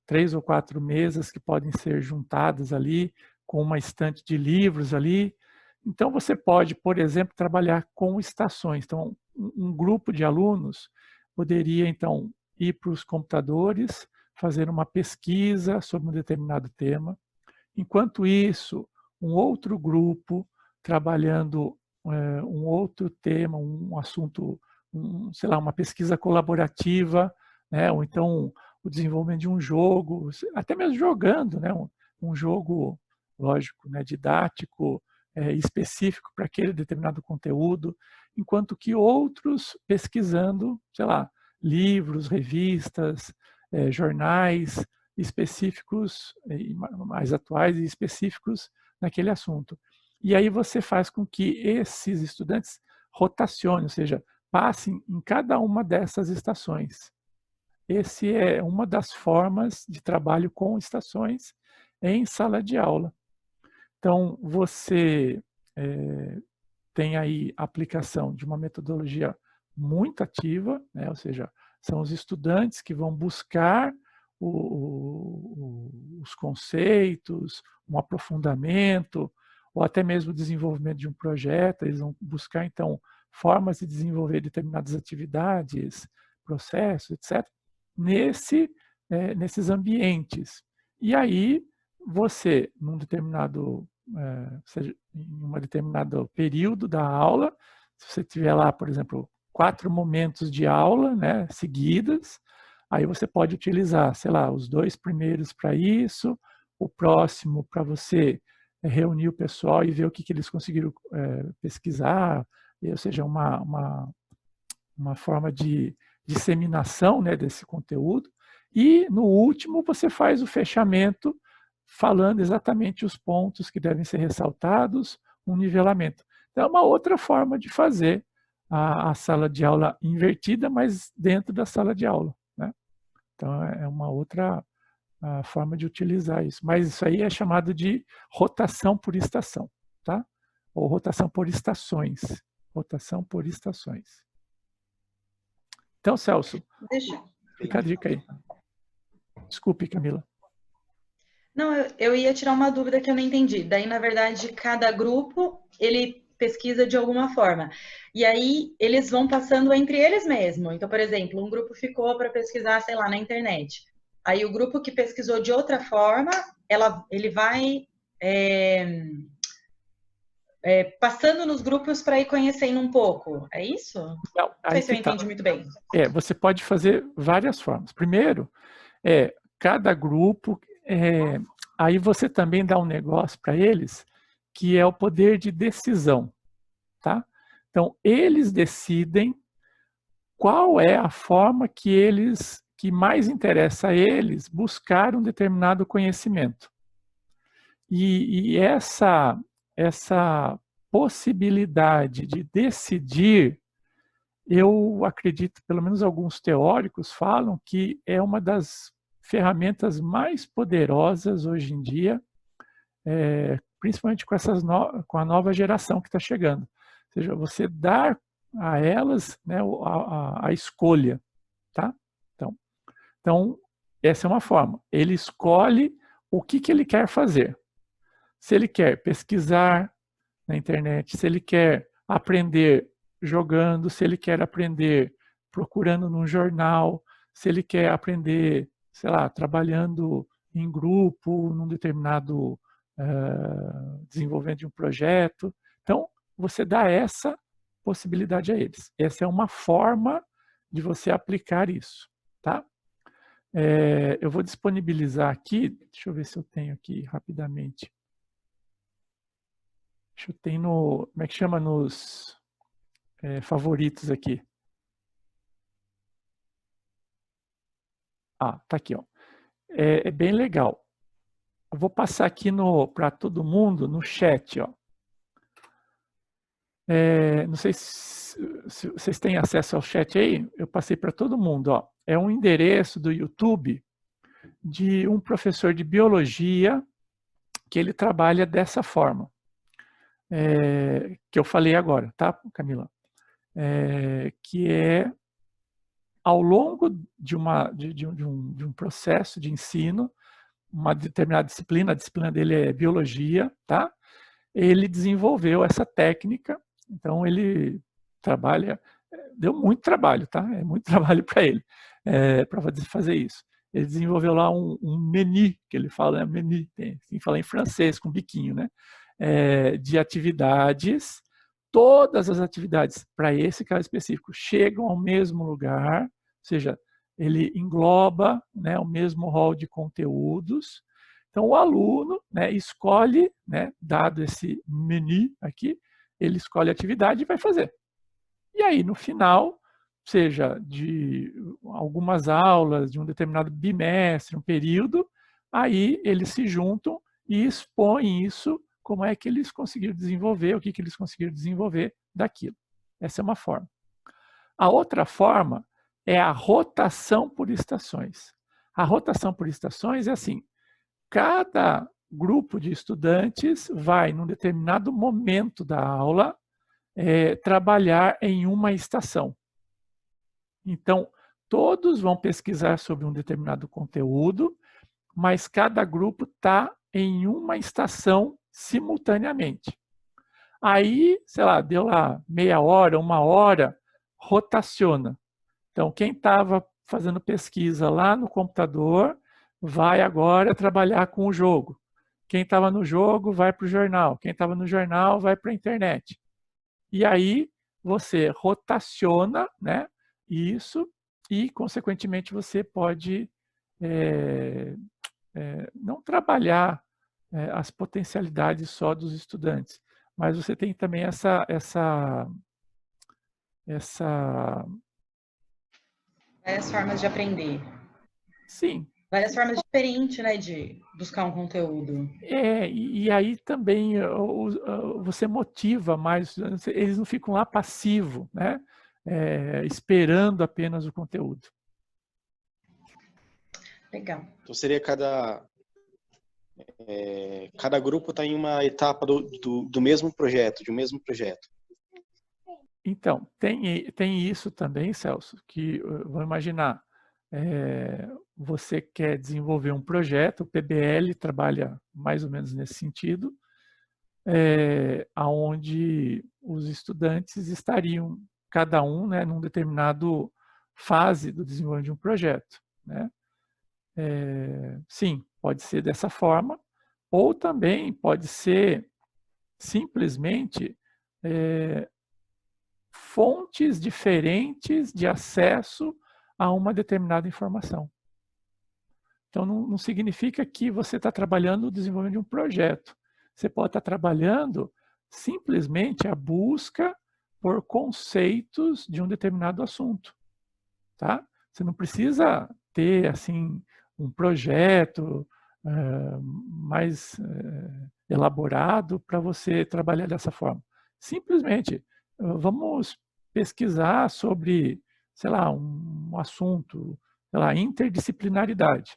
3 ou 4 mesas que podem ser juntadas ali, com uma estante de livros ali. Então, você pode, por exemplo, trabalhar com estações. Então, um grupo de alunos poderia, então, ir para os computadores, fazer uma pesquisa sobre um determinado tema. Enquanto isso, um outro grupo trabalhando um outro tema, um assunto, sei lá, uma pesquisa colaborativa, né? Ou então o desenvolvimento de um jogo, até mesmo jogando, né? Um jogo, lógico, né? Didático, específico para aquele determinado conteúdo, enquanto que outros pesquisando, sei lá, livros, revistas, jornais específicos, mais atuais e específicos naquele assunto. E aí você faz com que esses estudantes rotacionem, ou seja, passem em cada uma dessas estações. Esse é uma das formas de trabalho com estações em sala de aula. Então, você tem aí a aplicação de uma metodologia muito ativa, né? Ou seja, são os estudantes que vão buscar os conceitos, um aprofundamento, ou até mesmo o desenvolvimento de um projeto. Eles vão buscar, então, formas de desenvolver determinadas atividades, processos, etc., nesses ambientes. E aí, você, num determinado, seja, em um determinado período da aula, se você tiver lá, por exemplo, 4 momentos de aula, né, seguidas, aí você pode utilizar, sei lá, os 2 primeiros para isso, o próximo para você reunir o pessoal e ver o que eles conseguiram pesquisar, ou seja, uma forma de disseminação, né, desse conteúdo. E, no último, você faz o fechamento falando exatamente os pontos que devem ser ressaltados, um nivelamento. Então, é uma outra forma de fazer a sala de aula invertida, mas dentro da sala de aula, né? Então, é uma outra forma de utilizar isso. Mas isso aí é chamado de rotação por estação, tá? Ou rotação por estações. Rotação por estações. Então, Celso, fica a dica aí. Desculpe, Camila. Não, eu ia tirar uma dúvida que eu não entendi. Daí, na verdade, cada grupo, ele pesquisa de alguma forma. E aí, eles vão passando entre eles mesmos. Então, por exemplo, um grupo ficou para pesquisar, sei lá, na internet. Aí, o grupo que pesquisou de outra forma, ele vai passando nos grupos para ir conhecendo um pouco. É isso? Não sei se eu entendi muito bem. Você pode fazer várias formas. Primeiro, cada grupo... aí você também dá um negócio para eles, que é o poder de decisão, tá? Então, eles decidem qual é a forma que mais interessa a eles buscar um determinado conhecimento. E essa possibilidade de decidir, eu acredito, pelo menos alguns teóricos falam que é uma das ferramentas mais poderosas hoje em dia, principalmente com a nova geração que está chegando. Ou seja, você dar a elas, né, a escolha. Tá? Então, essa é uma forma. Ele escolhe o que ele quer fazer. Se ele quer pesquisar na internet, se ele quer aprender jogando, se ele quer aprender procurando num jornal, se ele quer aprender, sei lá, trabalhando em grupo, num determinado desenvolvimento de um projeto. Então, você dá essa possibilidade a eles. Essa é uma forma de você aplicar isso, tá? Eu vou disponibilizar aqui, deixa eu ver se eu tenho aqui rapidamente. Deixa eu ter como é que chama nos favoritos aqui? Tá aqui, ó. É bem legal. Eu vou passar aqui para todo mundo no chat, ó. Não sei se vocês têm acesso ao chat aí, eu passei para todo mundo, ó. É um endereço do YouTube de um professor de biologia que ele trabalha dessa forma. Que eu falei agora, tá, Camila? Que é ao longo de um processo de ensino, uma determinada disciplina, a disciplina dele é biologia, tá? ele desenvolveu essa técnica, então ele trabalha, deu muito trabalho, tá? É muito trabalho para ele, para fazer isso. Ele desenvolveu lá um menu, que ele fala, né? Menu, tem que falar em francês, com biquinho, né? De atividades, todas as atividades para esse caso específico chegam ao mesmo lugar, ou seja, ele engloba, né, o mesmo rol de conteúdos. Então, o aluno, né, escolhe, né, dado esse menu aqui, ele escolhe a atividade e vai fazer. E aí, no final, seja de algumas aulas, de um determinado bimestre, um período, aí eles se juntam e expõem isso, como é que eles conseguiram desenvolver, o que eles conseguiram desenvolver daquilo. Essa é uma forma. A outra forma é a rotação por estações. A rotação por estações é assim, cada grupo de estudantes vai, num determinado momento da aula, trabalhar em uma estação. Então, todos vão pesquisar sobre um determinado conteúdo, mas cada grupo está em uma estação simultaneamente. Aí, sei lá, deu lá meia hora, uma hora, rotaciona. Então, quem estava fazendo pesquisa lá no computador vai agora trabalhar com o jogo. Quem estava no jogo vai para o jornal. Quem estava no jornal vai para a internet. E aí você rotaciona, né, isso e, consequentemente, você pode não trabalhar as potencialidades só dos estudantes, mas você tem também Várias formas de aprender. Sim. Várias formas diferentes, né, de buscar um conteúdo. E aí também você motiva mais, eles não ficam lá passivos, né? Esperando apenas o conteúdo. Legal. Então seria cada grupo está em uma etapa do mesmo projeto, de um mesmo projeto. Então, tem isso também, Celso, que vou imaginar, você quer desenvolver um projeto, o PBL trabalha mais ou menos nesse sentido, onde os estudantes estariam, cada um, né, num determinado fase do desenvolvimento de um projeto, né? Sim, pode ser dessa forma, ou também pode ser simplesmente fontes diferentes de acesso a uma determinada informação. Então, não significa que você está trabalhando no desenvolvimento de um projeto. Você pode estar trabalhando simplesmente a busca por conceitos de um determinado assunto. Tá? Você não precisa ter assim, um projeto mais elaborado para você trabalhar dessa forma. Simplesmente, vamos pesquisar sobre, sei lá, um assunto, sei lá, interdisciplinaridade.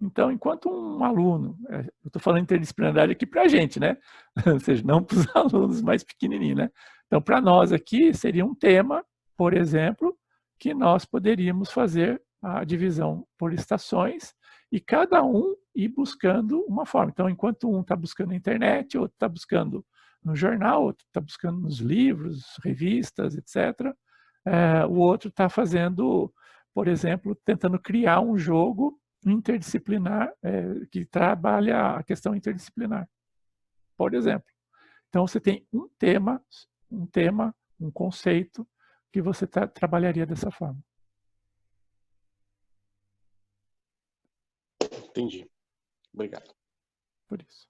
Então, enquanto um aluno, eu estou falando interdisciplinaridade aqui para a gente, né? Ou seja, não para os alunos mais pequenininhos, né? Então, para nós aqui, seria um tema, por exemplo, que nós poderíamos fazer a divisão por estações e cada um ir buscando uma forma. Então, enquanto um está buscando na internet, outro está buscando no jornal, outro está buscando nos livros, revistas, etc., o outro está fazendo, por exemplo, tentando criar um jogo interdisciplinar que trabalha a questão interdisciplinar, por exemplo. Então, você tem um tema, um conceito que você trabalharia dessa forma. Entendi. Obrigado. Por isso.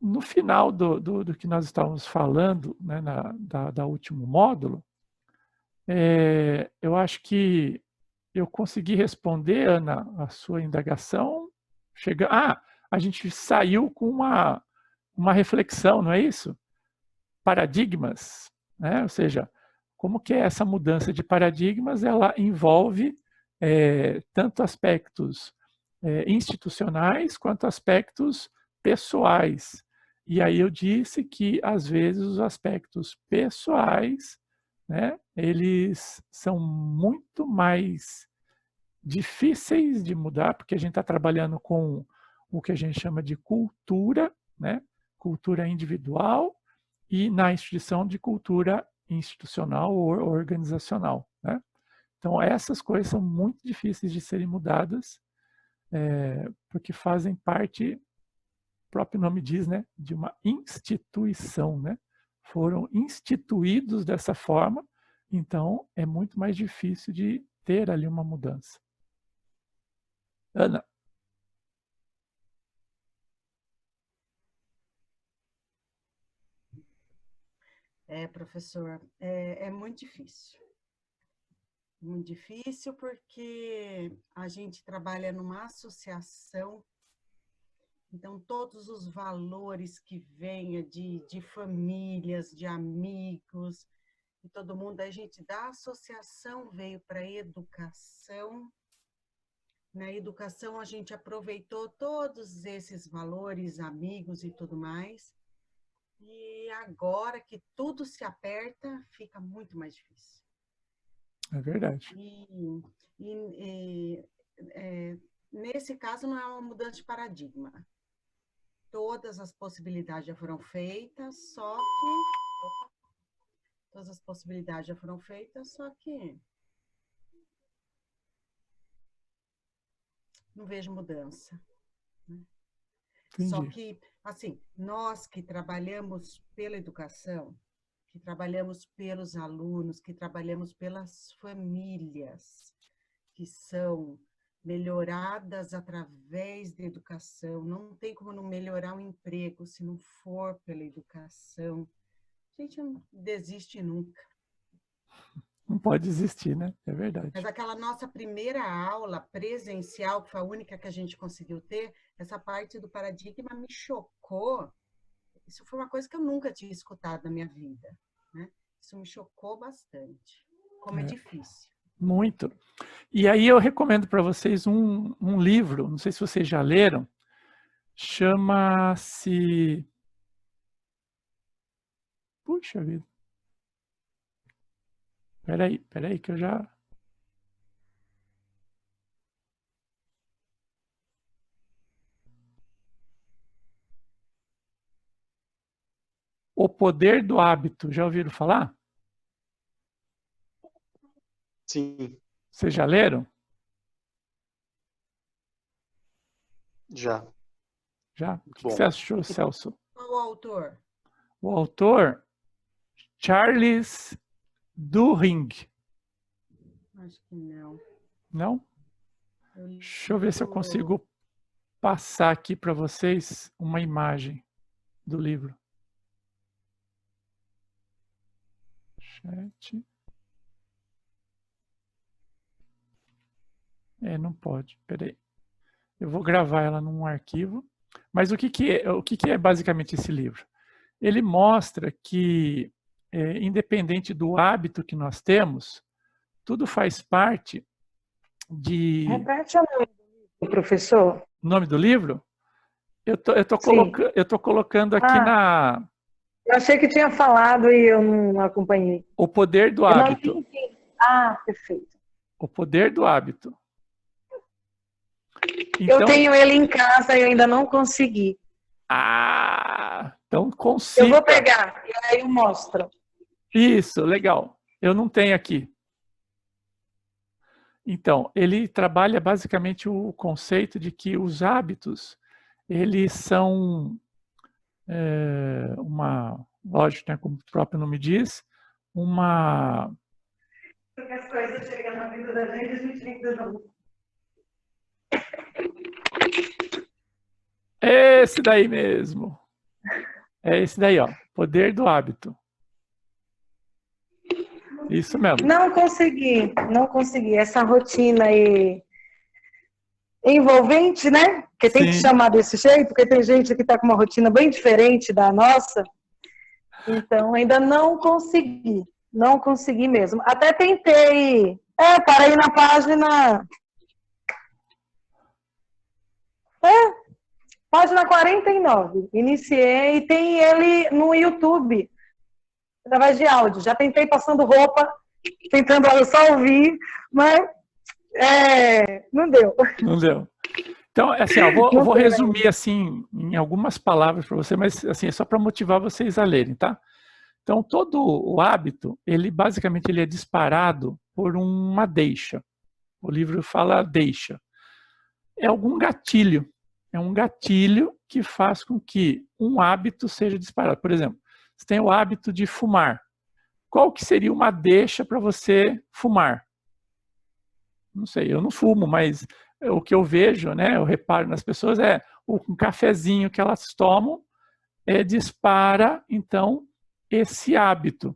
No final do que nós estávamos falando, né, da último módulo, eu acho que eu consegui responder, Ana, a sua indagação. A gente saiu com uma reflexão, não é isso? Paradigmas, né? Ou seja, como que essa mudança de paradigmas ela envolve tanto aspectos institucionais quanto aspectos pessoais. E aí eu disse que, às vezes, os aspectos pessoais, né, eles são muito mais difíceis de mudar, porque a gente está trabalhando com o que a gente chama de cultura, né? Cultura individual, e na instituição de cultura institucional ou organizacional, né? Então, essas coisas são muito difíceis de serem mudadas, porque fazem parte, o próprio nome diz, né, de uma instituição, né? Foram instituídos dessa forma, então é muito mais difícil de ter ali uma mudança. Ana. Professor, é muito difícil. Muito difícil porque a gente trabalha numa associação, então todos os valores que venha de famílias, de amigos, e todo mundo, a gente da associação veio para a educação. Na educação a gente aproveitou todos esses valores, amigos e tudo mais, e agora que tudo se aperta, fica muito mais difícil. É verdade. Nesse caso, não é uma mudança de paradigma. Todas as possibilidades já foram feitas, só que não vejo mudança. Entendi. Só que, assim, nós que trabalhamos pela educação, que trabalhamos pelos alunos, que trabalhamos pelas famílias, que são melhoradas através da educação. Não tem como não melhorar o emprego se não for pela educação. A gente não desiste nunca. Não pode desistir, né? É verdade. Mas aquela nossa primeira aula presencial, que foi a única que a gente conseguiu ter, essa parte do paradigma me chocou. Isso foi uma coisa que eu nunca tinha escutado na minha vida, né? Isso me chocou bastante. Como é difícil. Muito. E aí eu recomendo para vocês um livro, não sei se vocês já leram, chama-se... Puxa vida. Peraí que eu já... O Poder do Hábito, já ouviram falar? Sim, Vocês já leram? já. Já? O que Bom. você achou, Celso? Qual o autor? O autor, Charles Duhigg. Acho que não. Não? Deixa eu ver se eu consigo passar aqui para vocês uma imagem do livro. Chat. Não pode, peraí. Eu vou gravar ela num arquivo. Mas o que é basicamente esse livro? Ele mostra que, independente do hábito que nós temos, tudo faz parte de... Repete o nome do livro, professor. O nome do livro? Eu tô colocando aqui na... Eu achei que tinha falado e eu não acompanhei. O Poder do Hábito. Perfeito. O Poder do Hábito. Então, eu tenho ele em casa e eu ainda não consegui. Então consiga. Eu vou pegar e aí eu mostro. Isso, legal. Eu não tenho aqui. Então, ele trabalha basicamente o conceito de que os hábitos, eles são lógico, né, como o próprio nome diz, Porque as coisas chegam na vida da gente, a gente ainda não... Esse daí mesmo. É esse daí, ó. Poder do Hábito. Isso mesmo. Não consegui. Essa rotina aí envolvente, né? Porque tem que chamar desse jeito, porque tem gente que está com uma rotina bem diferente da nossa. Então, ainda não consegui mesmo. Até tentei, parei na página... Página 49. Iniciei e tem ele no YouTube, através de áudio. Já tentei passando roupa, tentando só ouvir, mas não deu. Não deu. Então, assim, ó, eu vou resumir assim em algumas palavras para você, mas assim, é só para motivar vocês a lerem, tá? Então, todo o hábito, ele basicamente ele é disparado por uma deixa. O livro fala deixa. É algum gatilho. É um gatilho que faz com que um hábito seja disparado. Por exemplo, você tem o hábito de fumar. Qual que seria uma deixa para você fumar? Não sei, eu não fumo, mas o que eu vejo, né, eu reparo nas pessoas é um cafezinho que elas tomam dispara, então, esse hábito.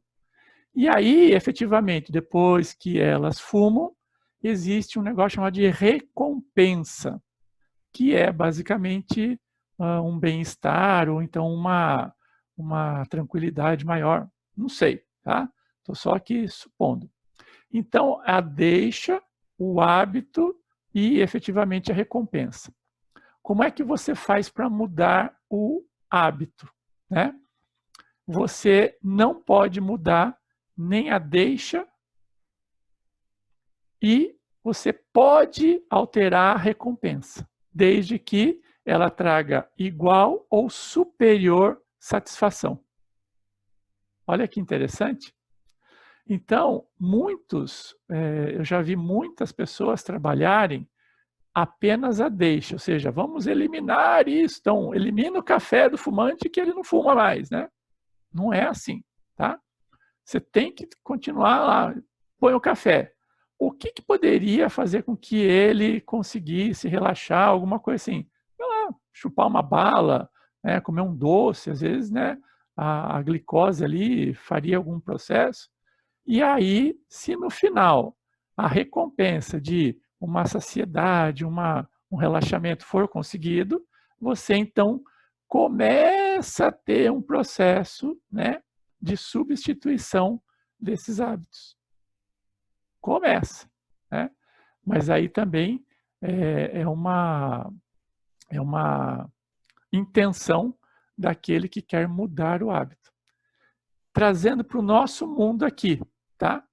E aí, efetivamente, depois que elas fumam, existe um negócio chamado de recompensa, que é basicamente um bem-estar ou então uma tranquilidade maior. Não sei, tá? Estou só aqui supondo. Então, a deixa, o hábito e, efetivamente, a recompensa. Como é que você faz para mudar o hábito, né? Você não pode mudar nem a deixa e você pode alterar a recompensa, desde que ela traga igual ou superior satisfação. Olha que interessante. Então, eu já vi muitas pessoas trabalharem apenas a deixa, ou seja, vamos eliminar isso. Então, elimina o café do fumante que ele não fuma mais, né? Não é assim, tá? Você tem que continuar lá, põe o café. O que poderia fazer com que ele conseguisse relaxar, alguma coisa assim? Sei lá, chupar uma bala, né, comer um doce, às vezes, né, a glicose ali faria algum processo. E aí, se no final a recompensa de uma saciedade, um relaxamento for conseguido, você então começa a ter um processo, né, de substituição desses hábitos. Começa, né? Mas aí também é uma intenção daquele que quer mudar o hábito. Trazendo para o nosso mundo aqui, tá?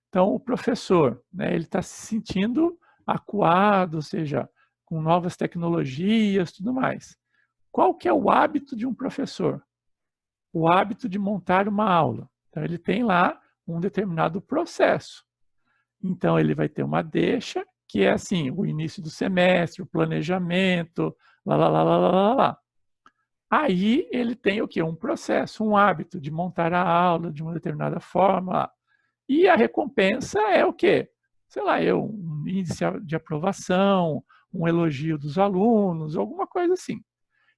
Então, o professor, né, ele está se sentindo acuado, ou seja, com novas tecnologias, tudo mais. Qual que é o hábito de um professor? O hábito de montar uma aula. Então, ele tem lá um determinado processo. Então, ele vai ter uma deixa, que é assim, o início do semestre, o planejamento, lá. Aí ele tem o quê? Um processo, um hábito de montar a aula de uma determinada forma. E a recompensa é o quê? Sei lá, um índice de aprovação, um elogio dos alunos, alguma coisa assim.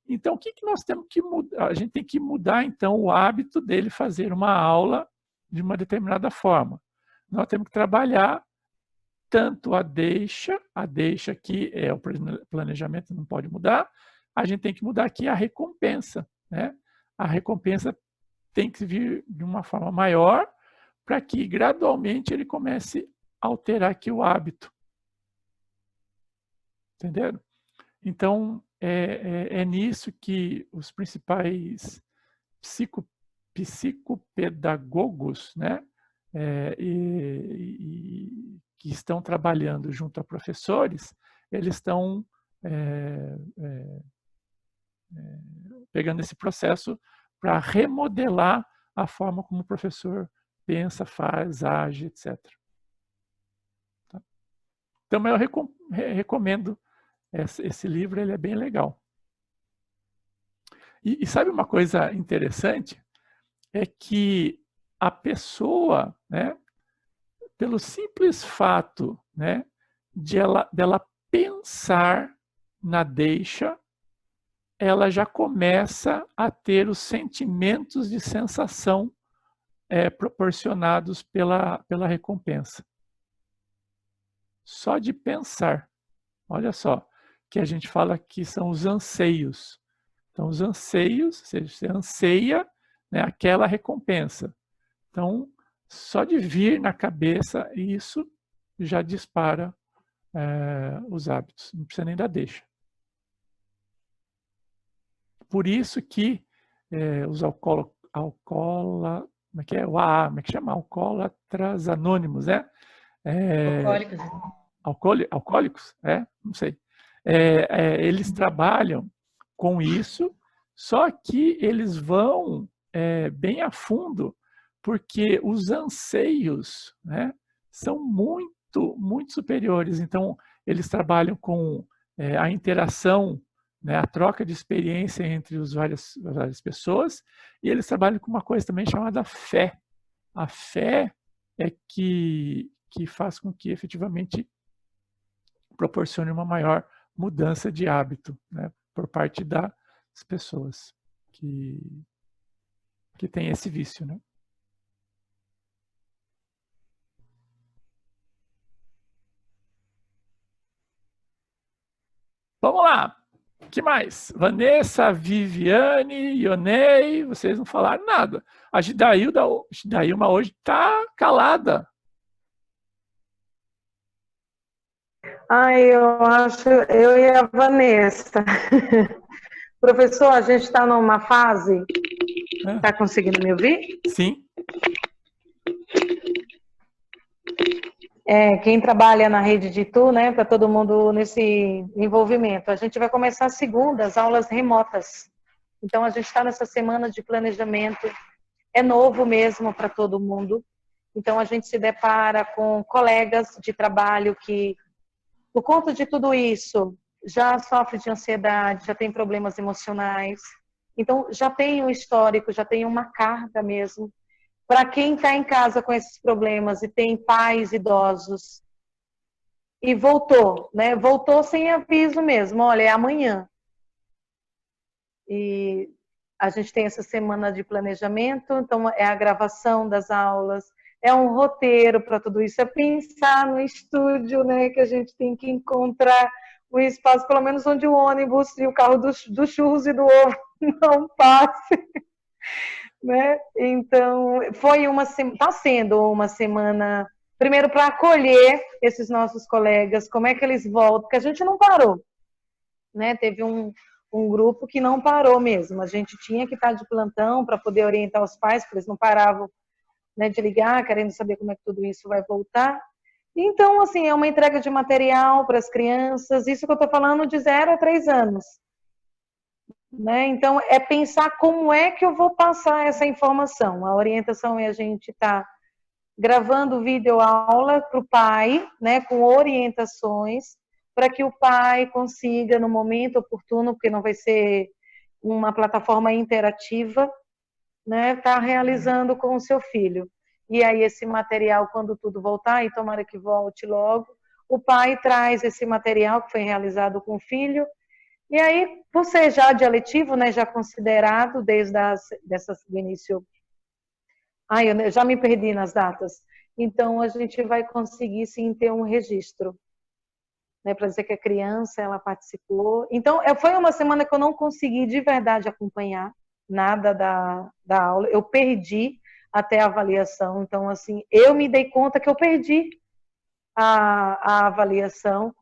Então, o que nós temos que mudar? A gente tem que mudar, então, o hábito dele fazer uma aula de uma determinada forma. Nós temos que trabalhar tanto a deixa que é o planejamento, não pode mudar, a gente tem que mudar aqui a recompensa, né? A recompensa tem que vir de uma forma maior para que gradualmente ele comece a alterar aqui o hábito. Entenderam? Então, é nisso que os principais psicopedagogos, né, que estão trabalhando junto a professores, eles estão pegando esse processo para remodelar a forma como o professor pensa, faz, age, etc. Tá? Então, eu recomendo esse livro, ele é bem legal. E sabe uma coisa interessante? É que a pessoa, né, pelo simples fato, né, dela pensar na deixa, ela já começa a ter os sentimentos de sensação proporcionados pela recompensa. Só de pensar. Olha só, que a gente fala que são os anseios. Então, os anseios, ou seja, você anseia, né, aquela recompensa. Então, só de vir na cabeça, isso já dispara os hábitos. Não precisa nem da deixa. Por isso que os como é que é? O AA, como é que chama? Alcoólatras anônimos, né? Alcoólicos. Alcoólicos? Não sei. eles trabalham com isso, só que eles vão bem a fundo, porque os anseios, né, são muito superiores. Então, eles trabalham com a interação, né, a troca de experiência entre as várias pessoas, e eles trabalham com uma coisa também chamada fé. A fé é que faz com que efetivamente proporcione uma maior mudança de hábito, né, por parte das pessoas que têm esse vício, né? Vamos lá. O que mais? Vanessa, Viviane, Ionei, vocês não falaram nada. A Gidailma hoje está calada. Eu acho, eu e a Vanessa. Professor, a gente está numa fase. Está conseguindo me ouvir? Sim. Quem trabalha na rede de Itu, né, para todo mundo nesse envolvimento. A gente vai começar segunda as aulas remotas. Então, a gente está nessa semana de planejamento. É novo mesmo para todo mundo. Então, a gente se depara com colegas de trabalho que, por conta de tudo isso, já sofre de ansiedade, já tem problemas emocionais. Então, já tem um histórico, já tem uma carga mesmo. Para quem está em casa com esses problemas e tem pais idosos e voltou, né? Voltou sem aviso mesmo, olha, é amanhã. E a gente tem essa semana de planejamento, então é a gravação das aulas, é um roteiro para tudo isso, é pensar no estúdio, né? Que a gente tem que encontrar um espaço, pelo menos onde o ônibus e o carro do churros e do ovo não passe. Né? Então, está sendo uma semana, primeiro para acolher esses nossos colegas, como é que eles voltam, porque a gente não parou, né? Teve um grupo que não parou mesmo, a gente tinha que estar de plantão para poder orientar os pais, porque eles não paravam, né, de ligar, querendo saber como é que tudo isso vai voltar. Então, assim, é uma entrega de material para as crianças, isso que eu estou falando de 0 a 3 anos. Né? Então, é pensar como é que eu vou passar essa informação. A orientação é a gente estar gravando videoaula para o pai, né, com orientações, para que o pai consiga, no momento oportuno, porque não vai ser uma plataforma interativa, né, estar realizando com o seu filho. E aí esse material, quando tudo voltar, e tomara que volte logo, o pai traz esse material que foi realizado com o filho. E aí, por ser já dialetivo, né, já considerado desde do início... eu já me perdi nas datas. Então, a gente vai conseguir, sim, ter um registro, né, para dizer que a criança, ela participou. Então, foi uma semana que eu não consegui, de verdade, acompanhar nada da aula. Eu perdi até a avaliação. Então, assim, eu me dei conta que eu perdi a avaliação.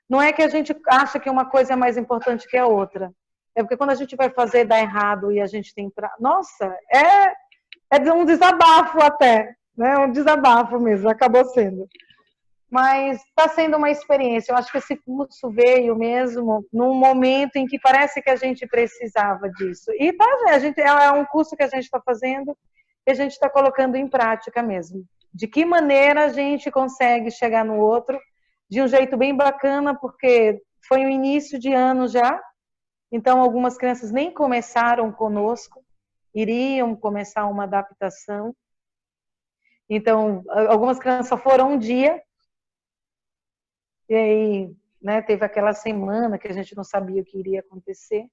Não é que a gente acha que uma coisa é mais importante que a outra. É porque quando a gente vai fazer dar errado e a gente tem... Nossa, é um desabafo até, né? Um desabafo mesmo, acabou sendo. Mas está sendo uma experiência. Eu acho que esse curso veio mesmo num momento em que parece que a gente precisava disso. E é um curso que a gente está fazendo e a gente está colocando em prática mesmo. De que maneira a gente consegue chegar no outro de um jeito bem bacana, porque foi o início de ano já, então algumas crianças nem começaram conosco, iriam começar uma adaptação. Então, algumas crianças só foram um dia, e aí, né, teve aquela semana que a gente não sabia o que iria acontecer.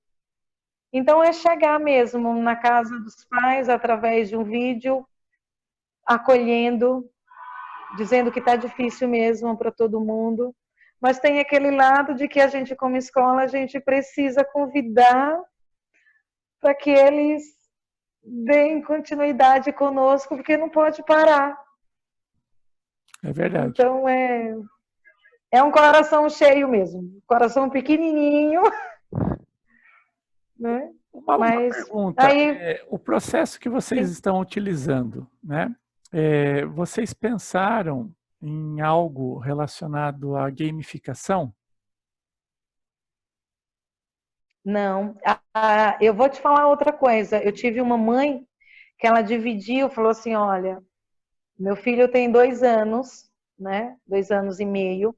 Então, é chegar mesmo na casa dos pais, através de um vídeo, acolhendo, dizendo que está difícil mesmo para todo mundo, mas tem aquele lado de que a gente, como escola, a gente precisa convidar para que eles deem continuidade conosco, porque não pode parar. É verdade. Então, é um coração cheio mesmo, coração pequenininho, né? Uma pergunta, aí... o processo que vocês estão utilizando, né? Vocês pensaram em algo relacionado à gamificação? Não. Eu vou te falar outra coisa. Eu tive uma mãe que ela dividiu, falou assim, olha, meu filho tem 2 anos, né? 2 anos e meio,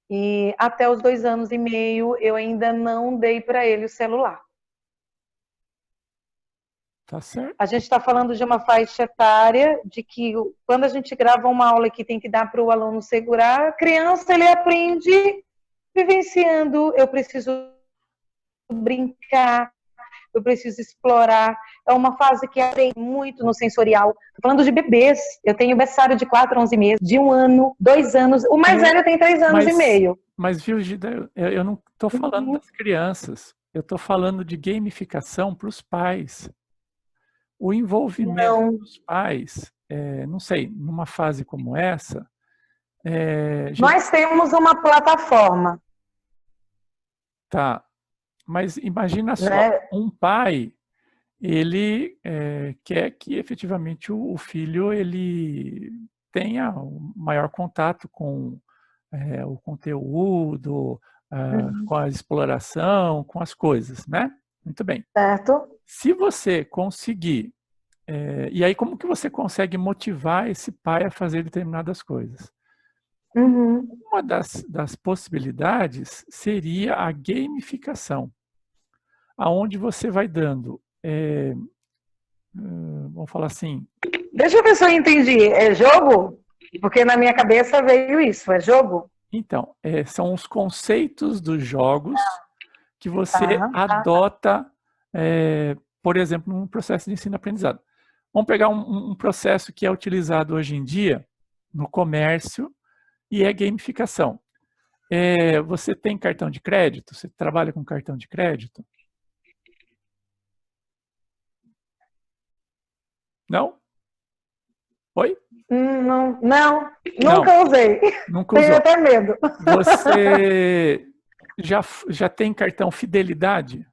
e até os 2 anos e meio eu ainda não dei para ele o celular. Tá certo. A gente está falando de uma faixa etária de que quando a gente grava uma aula que tem que dar para o aluno segurar, a criança ele aprende vivenciando, eu preciso brincar, eu preciso explorar. É uma fase que aprende muito no sensorial. Tô falando de bebês. Eu tenho berçário de 4 a 11 meses, de 1 ano, 2 anos. O mais velho tem 3 anos e meio. Mas viu, Gida, eu não estou falando das crianças. Eu estou falando de gamificação para os pais. O envolvimento dos pais, não sei, numa fase como essa... Nós temos uma plataforma. Tá, mas imagina só, Né? um pai, ele quer que efetivamente o filho ele tenha um maior contato com o conteúdo, com a exploração, com as coisas, né? Muito bem. Certo. Se você conseguir, e aí como que você consegue motivar esse pai a fazer determinadas coisas? Uma das possibilidades seria a gamificação, aonde você vai dando, vamos falar assim... Deixa eu ver se eu entendi. É jogo? Porque na minha cabeça veio isso. É jogo? Então, são os conceitos dos jogos que você adota, por exemplo, num processo de ensino-aprendizado. Vamos pegar um processo que é utilizado hoje em dia no comércio e é gamificação. Você tem cartão de crédito? Você trabalha com cartão de crédito? Não? Oi? Não, nunca usei. Nunca Tenho usou. até medo. Você já tem cartão fidelidade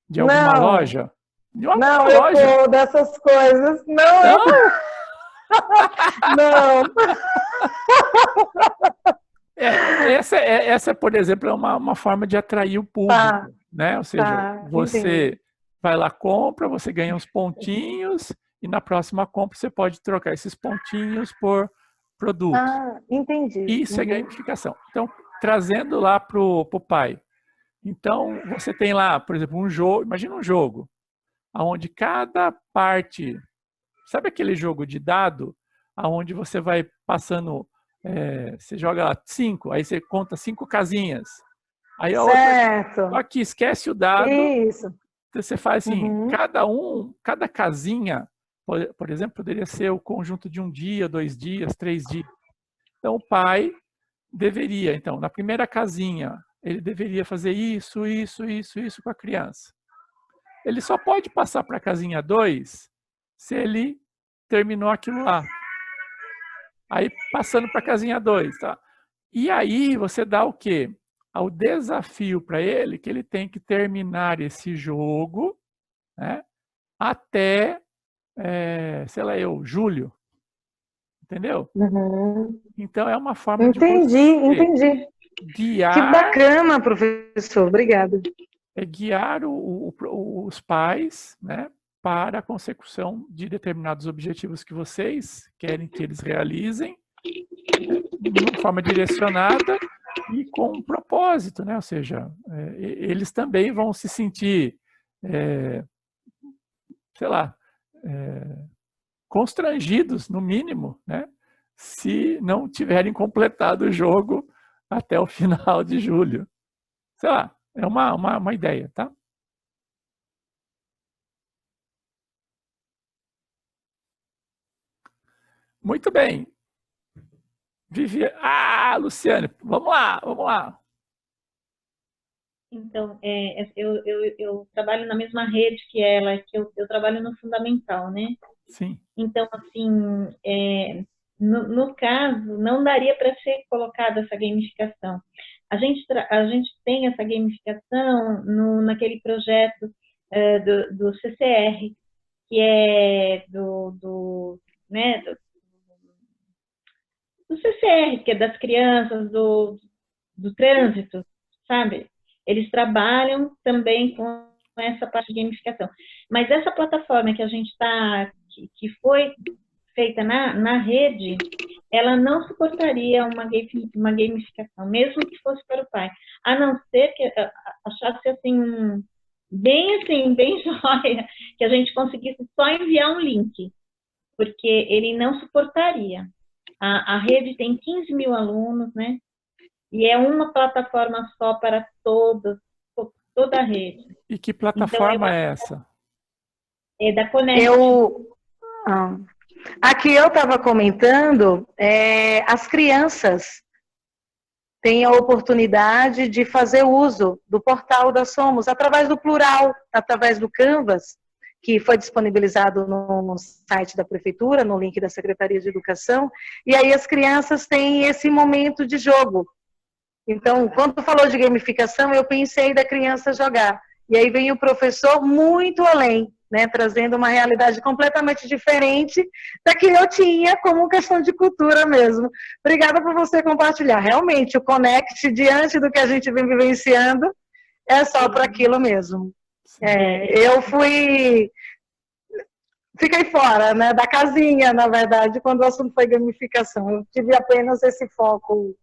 de alguma loja? De alguma não, loja? eu sou dessas coisas. Não, não. Essa, por exemplo, é uma forma de atrair o público, né? Ou seja, você entendi. vai lá, compra, você ganha uns pontinhos e na próxima compra você pode trocar esses pontinhos por produto. Entendi. Isso é gamificação. Então, trazendo lá para o pai. Então, você tem lá, por exemplo, um jogo, imagina um jogo, onde cada parte, sabe aquele jogo de dado, onde você vai passando, você joga lá 5, aí você conta 5 casinhas. Aí a outra, aqui, esquece o dado, isso. Então, você faz assim, cada casinha, por exemplo, poderia ser o conjunto de 1 dia, 2 dias, 3 dias. Então, o pai deveria, então, na primeira casinha, ele deveria fazer isso, isso, isso, isso com a criança. Ele só pode passar para a casinha 2 se ele terminou aquilo lá. Aí, passando para a casinha 2, tá? E aí, você dá o quê? O desafio para ele que ele tem que terminar esse jogo, né, até, sei lá, julho. Entendeu? Então, é uma forma de Entendi. guiar... Que bacana, professor. Obrigada. Guiar os pais, né, para a consecução de determinados objetivos que vocês querem que eles realizem, de uma forma direcionada e com um propósito, né? Ou seja, eles também vão se sentir, sei lá, constrangidos, no mínimo, né, se não tiverem completado o jogo até o final de julho. Sei lá, é uma ideia, tá? Muito bem. Vivi... Luciane, vamos lá. Então, eu trabalho na mesma rede que ela, que eu trabalho no fundamental, né? Sim. Então, assim, no caso, não daria para ser colocada essa gamificação. A gente tem essa gamificação naquele projeto do CCR, que é do CCR, que é das crianças, do trânsito, sabe? eles trabalham também com essa parte de gamificação. Mas essa plataforma que a gente está, que foi feita na rede, ela não suportaria uma gamificação, mesmo que fosse para o pai, a não ser que achasse assim, bem joia, que a gente conseguisse só enviar um link, porque ele não suportaria. A rede tem 15 mil alunos, né? E é uma plataforma só para toda a rede. E que plataforma é essa? É da Connect. Aqui eu estava comentando, as crianças têm a oportunidade de fazer uso do portal da Somos, através do Plural, através do Canvas, que foi disponibilizado no site da Prefeitura, no link da Secretaria de Educação, e aí as crianças têm esse momento de jogo. Então, quando falou de gamificação, eu pensei da criança jogar. E aí vem o professor muito além, né, trazendo uma realidade completamente diferente da que eu tinha como questão de cultura mesmo. Obrigada por você compartilhar. Realmente, o Connect, diante do que a gente vem vivenciando, é só para aquilo mesmo. Eu fiquei fora, né, da casinha, na verdade, quando o assunto foi gamificação. Eu tive apenas esse foco.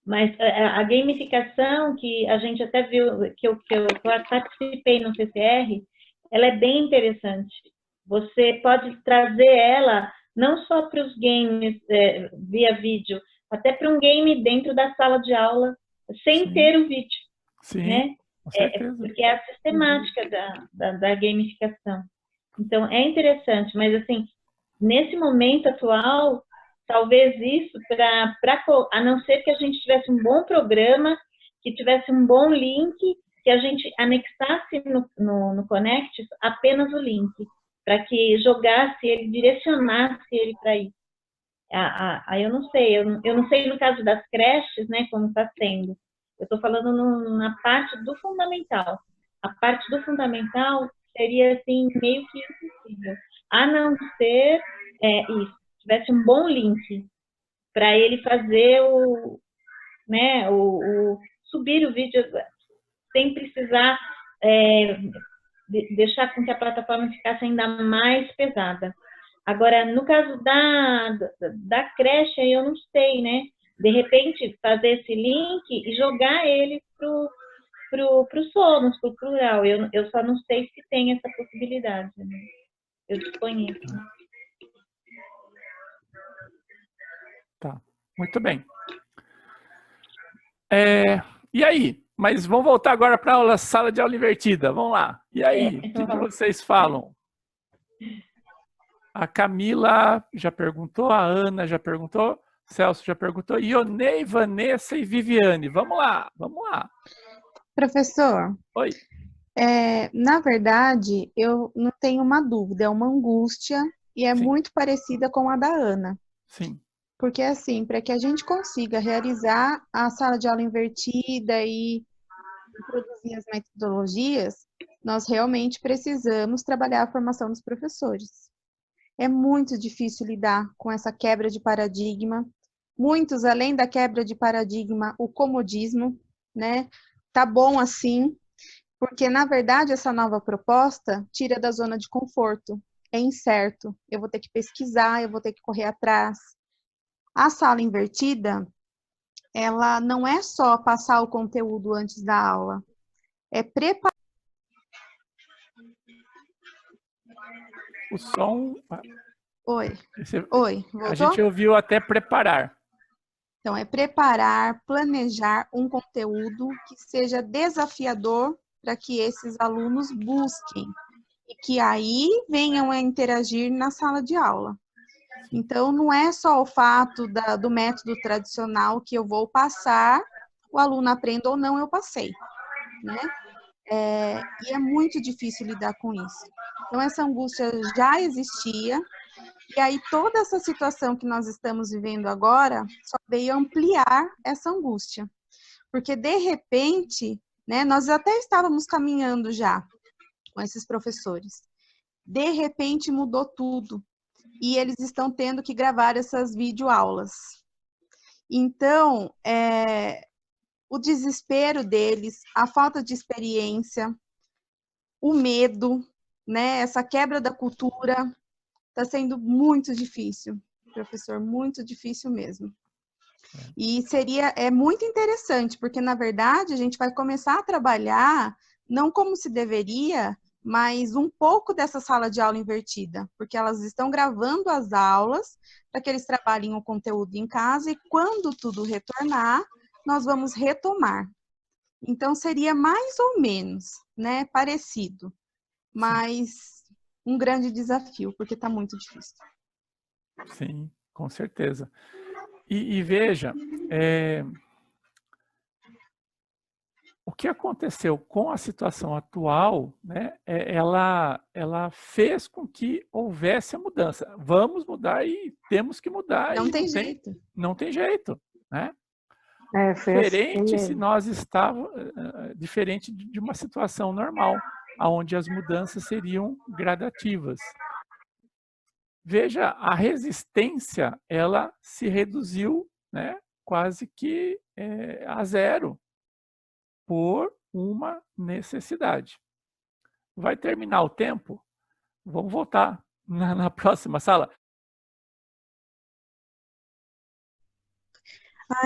Mas a gamificação, que a gente até viu, que eu participei no CCR, ela é bem interessante. Você pode trazer ela não só para os games via vídeo, até para um game dentro da sala de aula, sem ter o vídeo. Sim, né? com certeza. Porque é a sistemática da gamificação. Então, é interessante, mas assim, nesse momento atual, talvez isso, a não ser que a gente tivesse um bom programa, que tivesse um bom link, que a gente anexasse no Connect apenas o link, para que jogasse ele, direcionasse ele para isso. Aí eu não sei, eu não sei no caso das creches, né, como está sendo. Eu estou falando na parte do fundamental. A parte do fundamental seria, assim, meio que impossível. A não ser isso, tivesse um bom link para ele fazer subir o vídeo sem precisar deixar com que a plataforma ficasse ainda mais pesada. Agora, no caso da creche, eu não sei, né? De repente, fazer esse link e jogar ele pro Somos, pro Plural. Eu só não sei se tem essa possibilidade, né? Eu desconheço. Tá, muito bem. E aí? Mas vamos voltar agora para a aula, sala de aula invertida. Vamos lá. E aí? O que vocês falam? A Camila já perguntou, a Ana já perguntou, Celso já perguntou, Ionei, Vanessa e Viviane. Vamos lá, vamos lá. Professor. Oi. Na verdade, eu não tenho uma dúvida, é uma angústia e é muito parecida com a da Ana. Sim. Porque, assim, para que a gente consiga realizar a sala de aula invertida e produzir as metodologias, nós realmente precisamos trabalhar a formação dos professores. É muito difícil lidar com essa quebra de paradigma. Muitos, além da quebra de paradigma, o comodismo, né? Tá bom assim, porque, na verdade, essa nova proposta tira da zona de conforto. É incerto, eu vou ter que pesquisar, eu vou ter que correr atrás. A sala invertida, ela não é só passar o conteúdo antes da aula, é preparar. O som... Oi, voltou? A gente ouviu até preparar. Então, é preparar, planejar um conteúdo que seja desafiador para que esses alunos busquem e que aí venham a interagir na sala de aula. Então, não é só o fato do método tradicional que eu vou passar, o aluno aprenda ou não, eu passei, né? E é muito difícil lidar com isso. Então, essa angústia já existia, e aí toda essa situação que nós estamos vivendo agora só veio ampliar essa angústia. Porque, de repente, né, nós até estávamos caminhando já com esses professores. De repente, mudou tudo. E eles estão tendo que gravar essas videoaulas. Então, o desespero deles, a falta de experiência, o medo, né? Essa quebra da cultura está sendo muito difícil, professor, muito difícil mesmo. E é muito interessante, porque, na verdade, a gente vai começar a trabalhar, não como se deveria, mas um pouco dessa sala de aula invertida, porque elas estão gravando as aulas para que eles trabalhem o conteúdo em casa e, quando tudo retornar, nós vamos retomar. Então, seria mais ou menos, né, parecido, mas um grande desafio, porque está muito difícil. Sim, com certeza. E veja, o que aconteceu com a situação atual, né, ela fez com que houvesse a mudança. Vamos mudar e temos que mudar. Não e tem jeito. Não tem jeito, né? Foi Diferente assim se nós estávamos diferente de uma situação normal, onde as mudanças seriam gradativas. Veja, a resistência ela se reduziu, né, quase que a zero por uma necessidade. Vai terminar o tempo? Vamos voltar na próxima sala.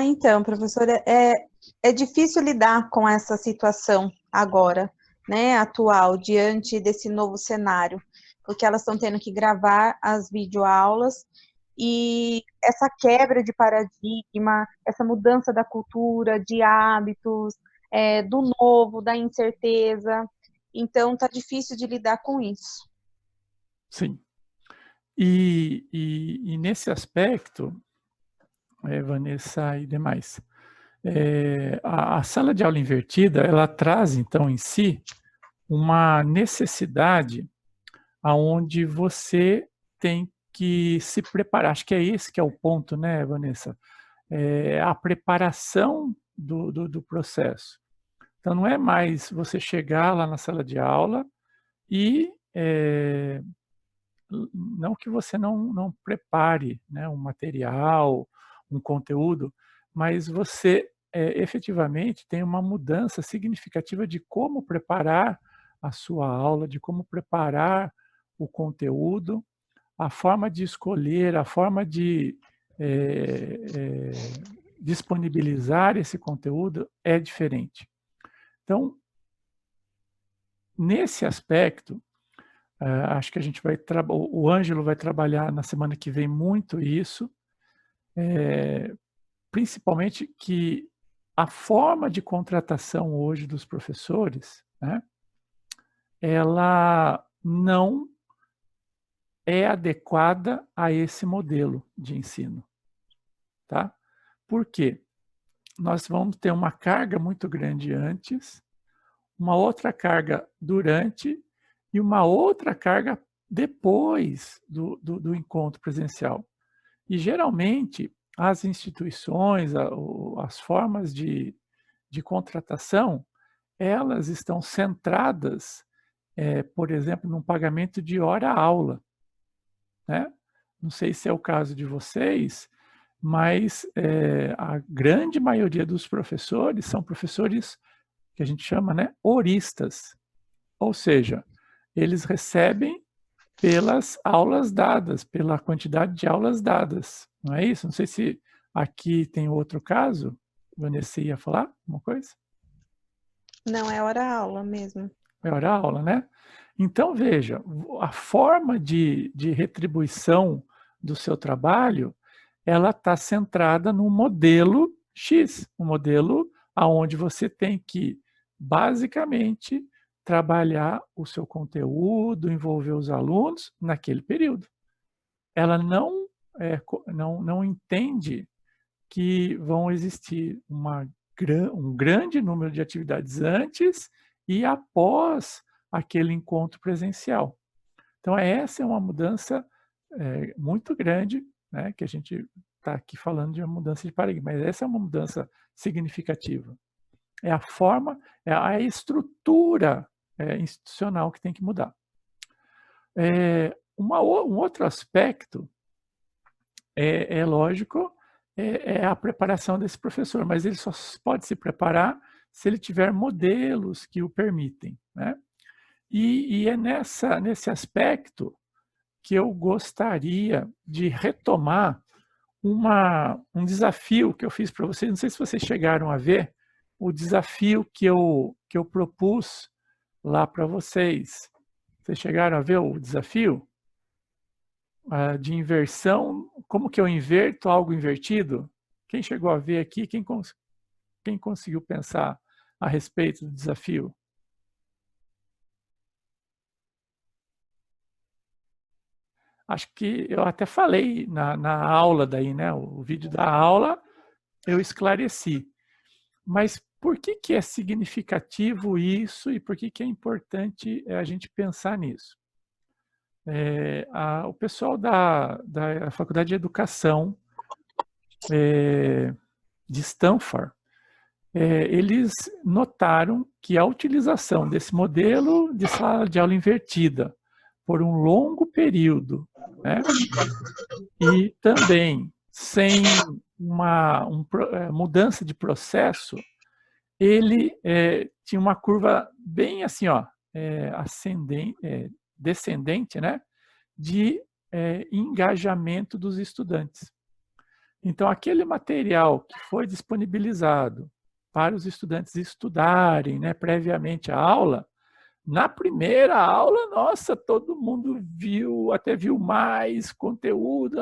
Então, professora, é difícil lidar com essa situação agora, né, atual, diante desse novo cenário, porque elas estão tendo que gravar as videoaulas e essa quebra de paradigma, essa mudança da cultura, de hábitos, do novo, da incerteza. Então, tá difícil de lidar com isso. Sim. E nesse aspecto, Vanessa e demais, a sala de aula invertida, ela traz, então, em si, uma necessidade aonde você tem que se preparar. Acho que é esse que é o ponto, né, Vanessa? A preparação do processo. Então, não é mais você chegar lá na sala de aula e não que você não prepare, né, um material, um conteúdo, mas você efetivamente tem uma mudança significativa de como preparar a sua aula, de como preparar o conteúdo, a forma de escolher, a forma de disponibilizar esse conteúdo é diferente. Então, nesse aspecto, acho que a gente o Ângelo vai trabalhar na semana que vem muito isso, principalmente que a forma de contratação hoje dos professores, né, ela não é adequada a esse modelo de ensino. Tá? Por quê? Nós vamos ter uma carga muito grande antes, uma outra carga durante e uma outra carga depois do encontro presencial. E, geralmente, as instituições, as formas de contratação, elas estão centradas, por exemplo, num pagamento de hora-aula. Né? Não sei se é o caso de vocês, mas a grande maioria dos professores são professores que a gente chama, né, horistas. Ou seja, eles recebem pelas aulas dadas, pela quantidade de aulas dadas. Não é isso? Não sei se aqui tem outro caso. Vanessa ia falar alguma coisa? Não, é hora-aula mesmo. É hora-aula, né? Então, veja, a forma de retribuição do seu trabalho, ela está centrada no modelo X, um modelo onde você tem que, basicamente, trabalhar o seu conteúdo, envolver os alunos naquele período. Ela não entende que vão existir um grande número de atividades antes e após aquele encontro presencial. Então, essa é uma mudança muito grande, né, que a gente está aqui falando de uma mudança de paradigma, mas essa é uma mudança significativa. É a forma, é a estrutura institucional que tem que mudar. Um outro aspecto é lógico, é a preparação desse professor, mas ele só pode se preparar se ele tiver modelos que o permitem, né? E é nesse aspecto que eu gostaria de retomar um desafio que eu fiz para vocês. Não sei se vocês chegaram a ver o desafio que eu propus lá para vocês. Vocês chegaram a ver o desafio de inversão? Como que eu inverto algo invertido? Quem chegou a ver aqui? Quem conseguiu pensar a respeito do desafio? Acho que eu até falei na aula daí, né? O vídeo da aula eu esclareci. Mas por que é significativo isso e por que é importante a gente pensar nisso? O pessoal da Faculdade de Educação de Stanford, eles notaram que a utilização desse modelo de sala de aula invertida por um longo período, né, e também sem uma mudança de processo, ele tinha uma curva bem assim, ó, descendente, né, de engajamento dos estudantes. Então, aquele material que foi disponibilizado para os estudantes estudarem, né, previamente à aula, na primeira aula, nossa, todo mundo viu, até viu mais conteúdo.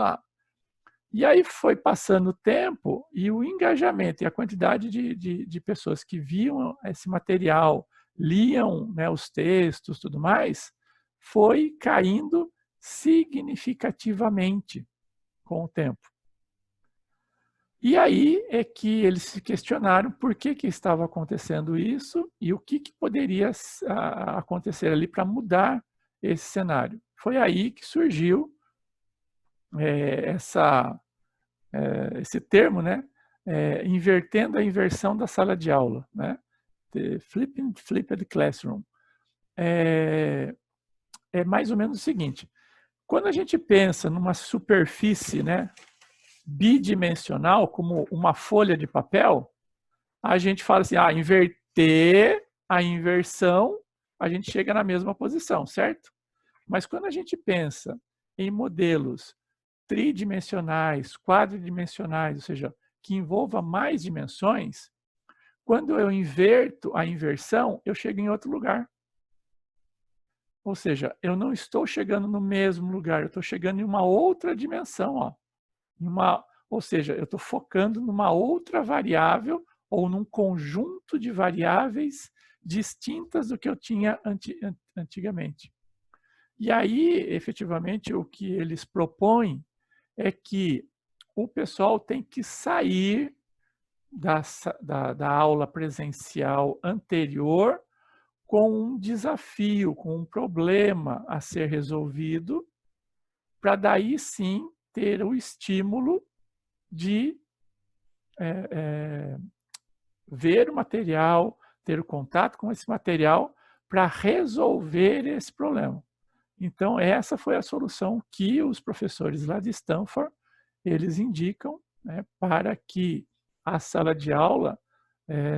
E aí foi passando o tempo e o engajamento e a quantidade de pessoas que viam esse material, liam, né, os textos, tudo mais, foi caindo significativamente com o tempo. E aí é que eles se questionaram por que estava acontecendo isso e o que poderia acontecer ali para mudar esse cenário. Foi aí que surgiu esse termo, né? Invertendo a inversão da sala de aula, né? The flipped classroom. É mais ou menos o seguinte: quando a gente pensa numa superfície, né, bidimensional, como uma folha de papel, a gente fala assim, inverter a inversão, a gente chega na mesma posição, certo? Mas quando a gente pensa em modelos tridimensionais, quadridimensionais, ou seja, que envolva mais dimensões, quando eu inverto a inversão, eu chego em outro lugar. Ou seja, eu não estou chegando no mesmo lugar, eu estou chegando em uma outra dimensão, ó. Ou seja, eu estou focando numa outra variável ou num conjunto de variáveis distintas do que eu tinha antigamente. E aí, efetivamente, o que eles propõem é que o pessoal tem que sair da aula presencial anterior com um desafio, com um problema a ser resolvido, para daí sim ter o estímulo de ver o material, ter o contato com esse material para resolver esse problema. Então, essa foi a solução que os professores lá de Stanford, eles indicam, né, para que a sala de aula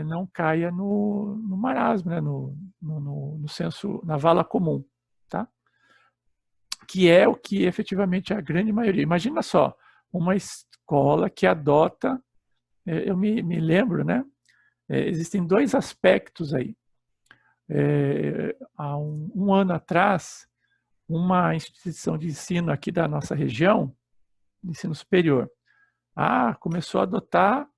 não caia no marasmo, né, no senso, na vala comum, tá? Que é o que efetivamente a grande maioria. Imagina só, uma escola que adota, eu me lembro, né? Existem dois aspectos aí. Há um ano atrás, uma instituição de ensino aqui da nossa região, de ensino superior, começou a adotar,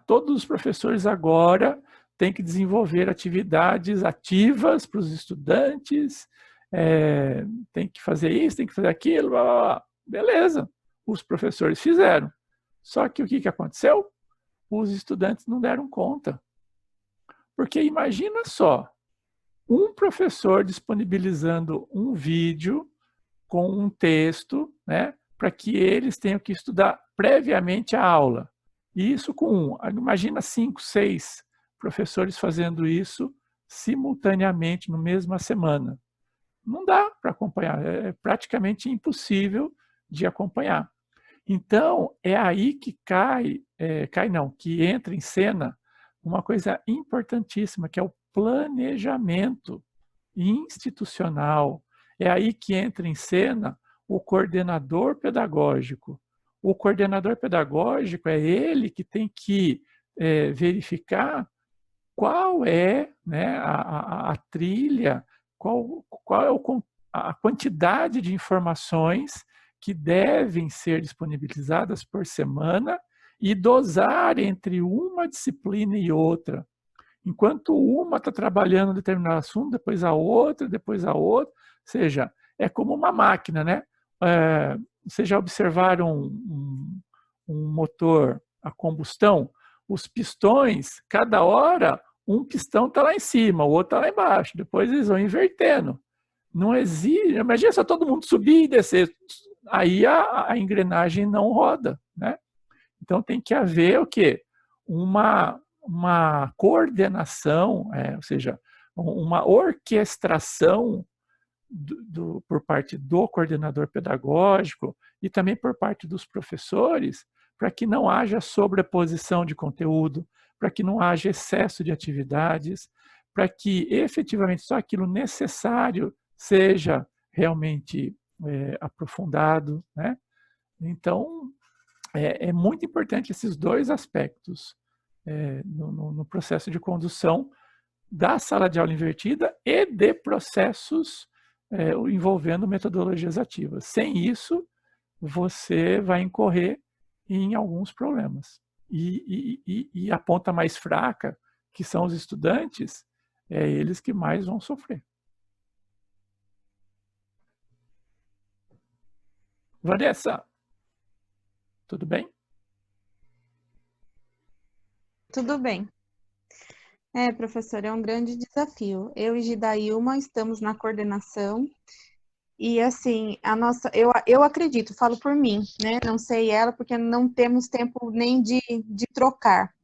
todos os professores agora têm que desenvolver atividades ativas para os estudantes, tem que fazer isso, tem que fazer aquilo, blá, blá, blá. Beleza, os professores fizeram. Só que o que aconteceu? Os estudantes não deram conta. Porque imagina só, um professor disponibilizando um vídeo com um texto, né, para que eles tenham que estudar previamente a aula. E isso com imagina 5, 6 professores fazendo isso simultaneamente, na mesma semana. Não dá para acompanhar, é praticamente impossível de acompanhar. Então, é aí que que entra em cena uma coisa importantíssima, que é o planejamento institucional. É aí que entra em cena o coordenador pedagógico. O coordenador pedagógico é ele que tem que verificar qual é, né, a trilha, qual é a quantidade de informações que devem ser disponibilizadas por semana e dosar entre uma disciplina e outra. Enquanto uma está trabalhando um determinado assunto, depois a outra, ou seja, é como uma máquina, né? Vocês já observaram um motor a combustão? Os pistões, cada hora, um pistão está lá em cima, o outro está lá embaixo. Depois eles vão invertendo. Não existe. Imagina só todo mundo subir e descer. Aí a engrenagem não roda, né? Então tem que haver o quê? Uma coordenação, ou seja, uma orquestração por parte do coordenador pedagógico e também por parte dos professores, para que não haja sobreposição de conteúdo, para que não haja excesso de atividades, para que efetivamente só aquilo necessário seja realmente aprofundado, né? Então, é muito importante esses dois aspectos no processo de condução da sala de aula invertida e de processos envolvendo metodologias ativas. Sem isso, você vai incorrer em alguns problemas. E a ponta mais fraca, que são os estudantes, é eles que mais vão sofrer. Vanessa, tudo bem? Tudo bem. Professor, é um grande desafio. Eu e Gidailma estamos na coordenação e, assim, eu acredito, falo por mim, né? Não sei ela, porque não temos tempo nem de trocar.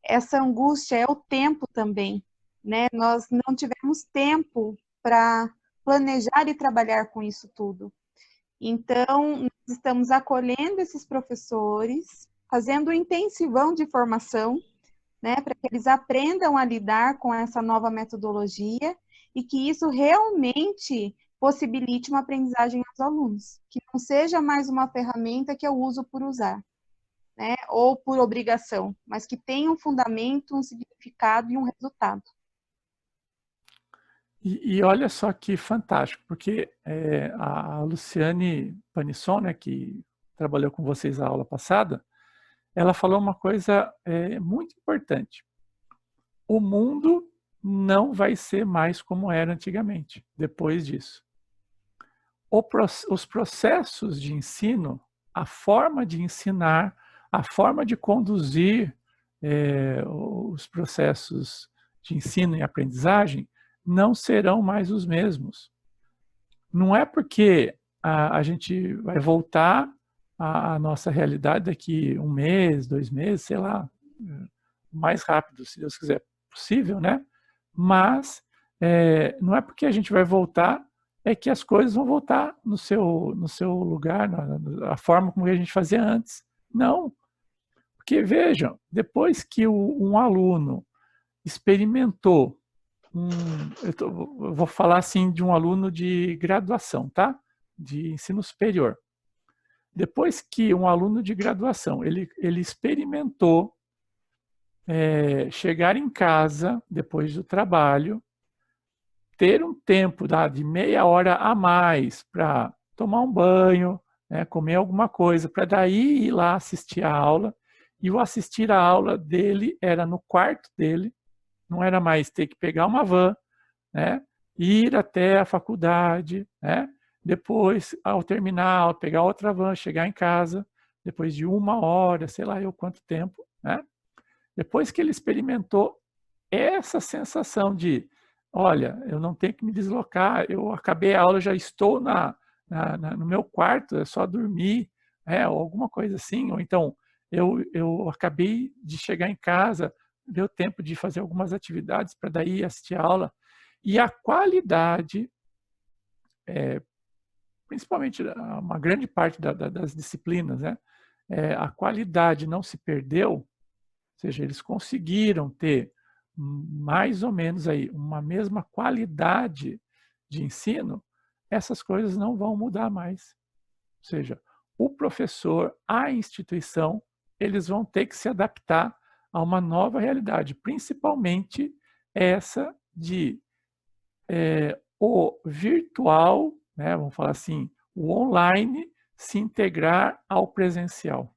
Essa angústia é o tempo também, né? Nós não tivemos tempo para planejar e trabalhar com isso tudo. Então, nós estamos acolhendo esses professores, fazendo um intensivão de formação, né, para que eles aprendam a lidar com essa nova metodologia e que isso realmente possibilite uma aprendizagem aos alunos, que não seja mais uma ferramenta que eu uso por usar, né, ou por obrigação, mas que tenha um fundamento, um significado e um resultado. E olha só que fantástico, porque a Luciane Panisson, né, que trabalhou com vocês na aula passada, ela falou uma coisa muito importante. O mundo não vai ser mais como era antigamente, depois disso. Os processos de ensino, a forma de ensinar, a forma de conduzir os processos de ensino e aprendizagem não serão mais os mesmos. Não é porque a gente vai voltar à nossa realidade daqui 1 mês, 2 meses, sei lá, o mais rápido, se Deus quiser, possível, né? Mas não é porque a gente vai voltar que as coisas vão voltar no seu lugar, a forma como a gente fazia antes. Não. Porque, vejam, depois que um aluno experimentou eu vou falar assim de um aluno de graduação, tá? De ensino superior. Depois que um aluno de graduação, ele experimentou chegar em casa depois do trabalho, ter um tempo de meia hora a mais para tomar um banho, né, comer alguma coisa, para daí ir lá assistir a aula. E o assistir a aula dele era no quarto dele, não era mais ter que pegar uma van, né, ir até a faculdade, né, depois, ao terminar, pegar outra van, chegar em casa, depois de 1 hora, sei lá eu quanto tempo, né, depois que ele experimentou essa sensação de, olha, eu não tenho que me deslocar, eu acabei a aula, já estou no meu quarto, é só dormir, ou alguma coisa assim, ou então eu acabei de chegar em casa, deu tempo de fazer algumas atividades para daí assistir a aula. E a qualidade principalmente uma grande parte das disciplinas, né? A qualidade não se perdeu, ou seja, eles conseguiram ter mais ou menos aí uma mesma qualidade de ensino, essas coisas não vão mudar mais. Ou seja, o professor, a instituição, eles vão ter que se adaptar a uma nova realidade, principalmente essa de o virtual, né, vamos falar assim, o online se integrar ao presencial.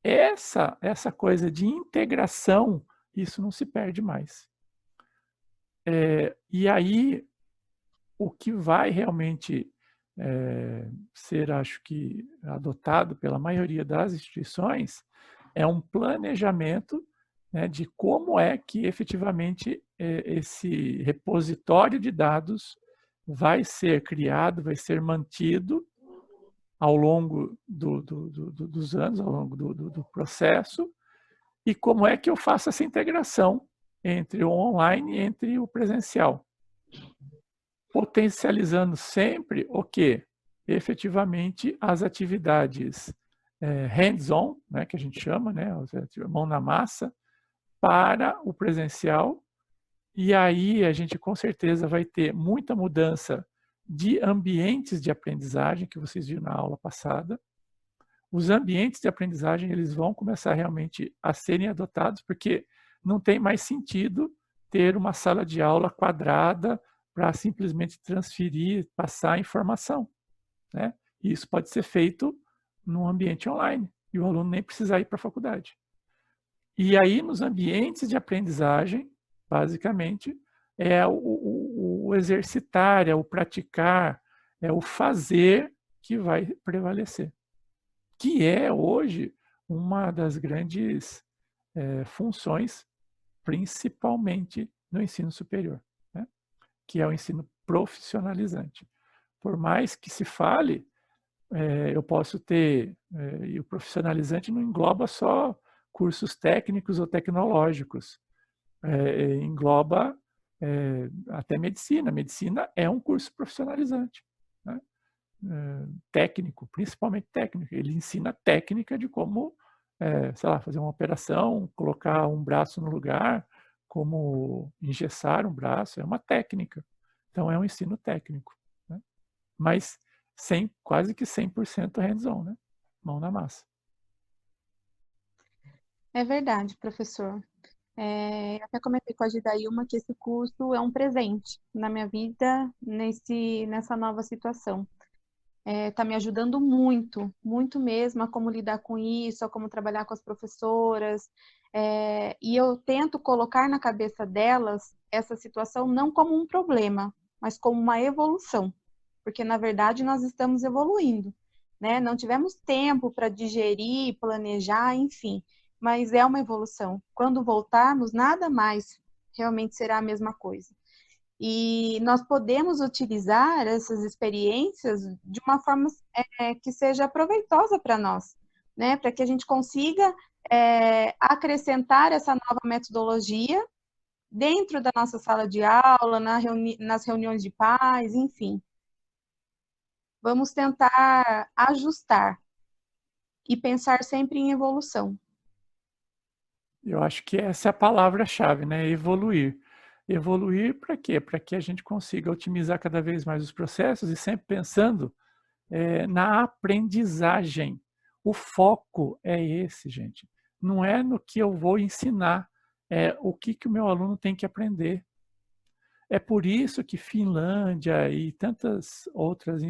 Essa coisa de integração, isso não se perde mais. E aí, o que vai realmente ser, acho que, adotado pela maioria das instituições é um planejamento, né, de como é que efetivamente esse repositório de dados vai ser criado, vai ser mantido ao longo dos anos, ao longo do processo, e como é que eu faço essa integração entre o online e entre o presencial. Potencializando sempre o quê? Efetivamente as atividades hands-on, né, que a gente chama, né, mão na massa, para o presencial, e aí a gente com certeza vai ter muita mudança de ambientes de aprendizagem, que vocês viram na aula passada. Os ambientes de aprendizagem, eles vão começar realmente a serem adotados, porque não tem mais sentido ter uma sala de aula quadrada para simplesmente transferir, passar informação, né? E isso pode ser feito num ambiente online, e o aluno nem precisar ir para a faculdade. E aí, nos ambientes de aprendizagem, basicamente, é o exercitar, é o praticar, é o fazer que vai prevalecer. Que é, hoje, uma das grandes funções, principalmente no ensino superior, né? Que é o ensino profissionalizante. Por mais que se fale, eu posso ter, e o profissionalizante não engloba só cursos técnicos ou tecnológicos, engloba até medicina. Medicina é um curso profissionalizante, né? Técnico, principalmente técnico. Ele ensina técnica de como, sei lá, fazer uma operação, colocar um braço no lugar, como engessar um braço, é uma técnica. Então, é um ensino técnico, né? Mas quase que 100% hands-on, né? Mão na massa. É verdade, professor. Até comentei com a Gidailma que esse curso é um presente na minha vida nessa nova situação. Está me ajudando muito, muito mesmo, a como lidar com isso, a como trabalhar com as professoras. E eu tento colocar na cabeça delas essa situação não como um problema, mas como uma evolução. Porque, na verdade, nós estamos evoluindo, né? Não tivemos tempo para digerir, planejar, enfim, mas é uma evolução. Quando voltarmos, nada mais realmente será a mesma coisa. E nós podemos utilizar essas experiências de uma forma que seja proveitosa para nós, né? Para que a gente consiga acrescentar essa nova metodologia dentro da nossa sala de aula, nas reuniões de pais, enfim. Vamos tentar ajustar e pensar sempre em evolução. Eu acho que essa é a palavra-chave, né? Evoluir. Evoluir para quê? Para que a gente consiga otimizar cada vez mais os processos e sempre pensando na aprendizagem. O foco é esse, gente. Não é no que eu vou ensinar, é o que o meu aluno tem que aprender. É por isso que Finlândia e tantos outros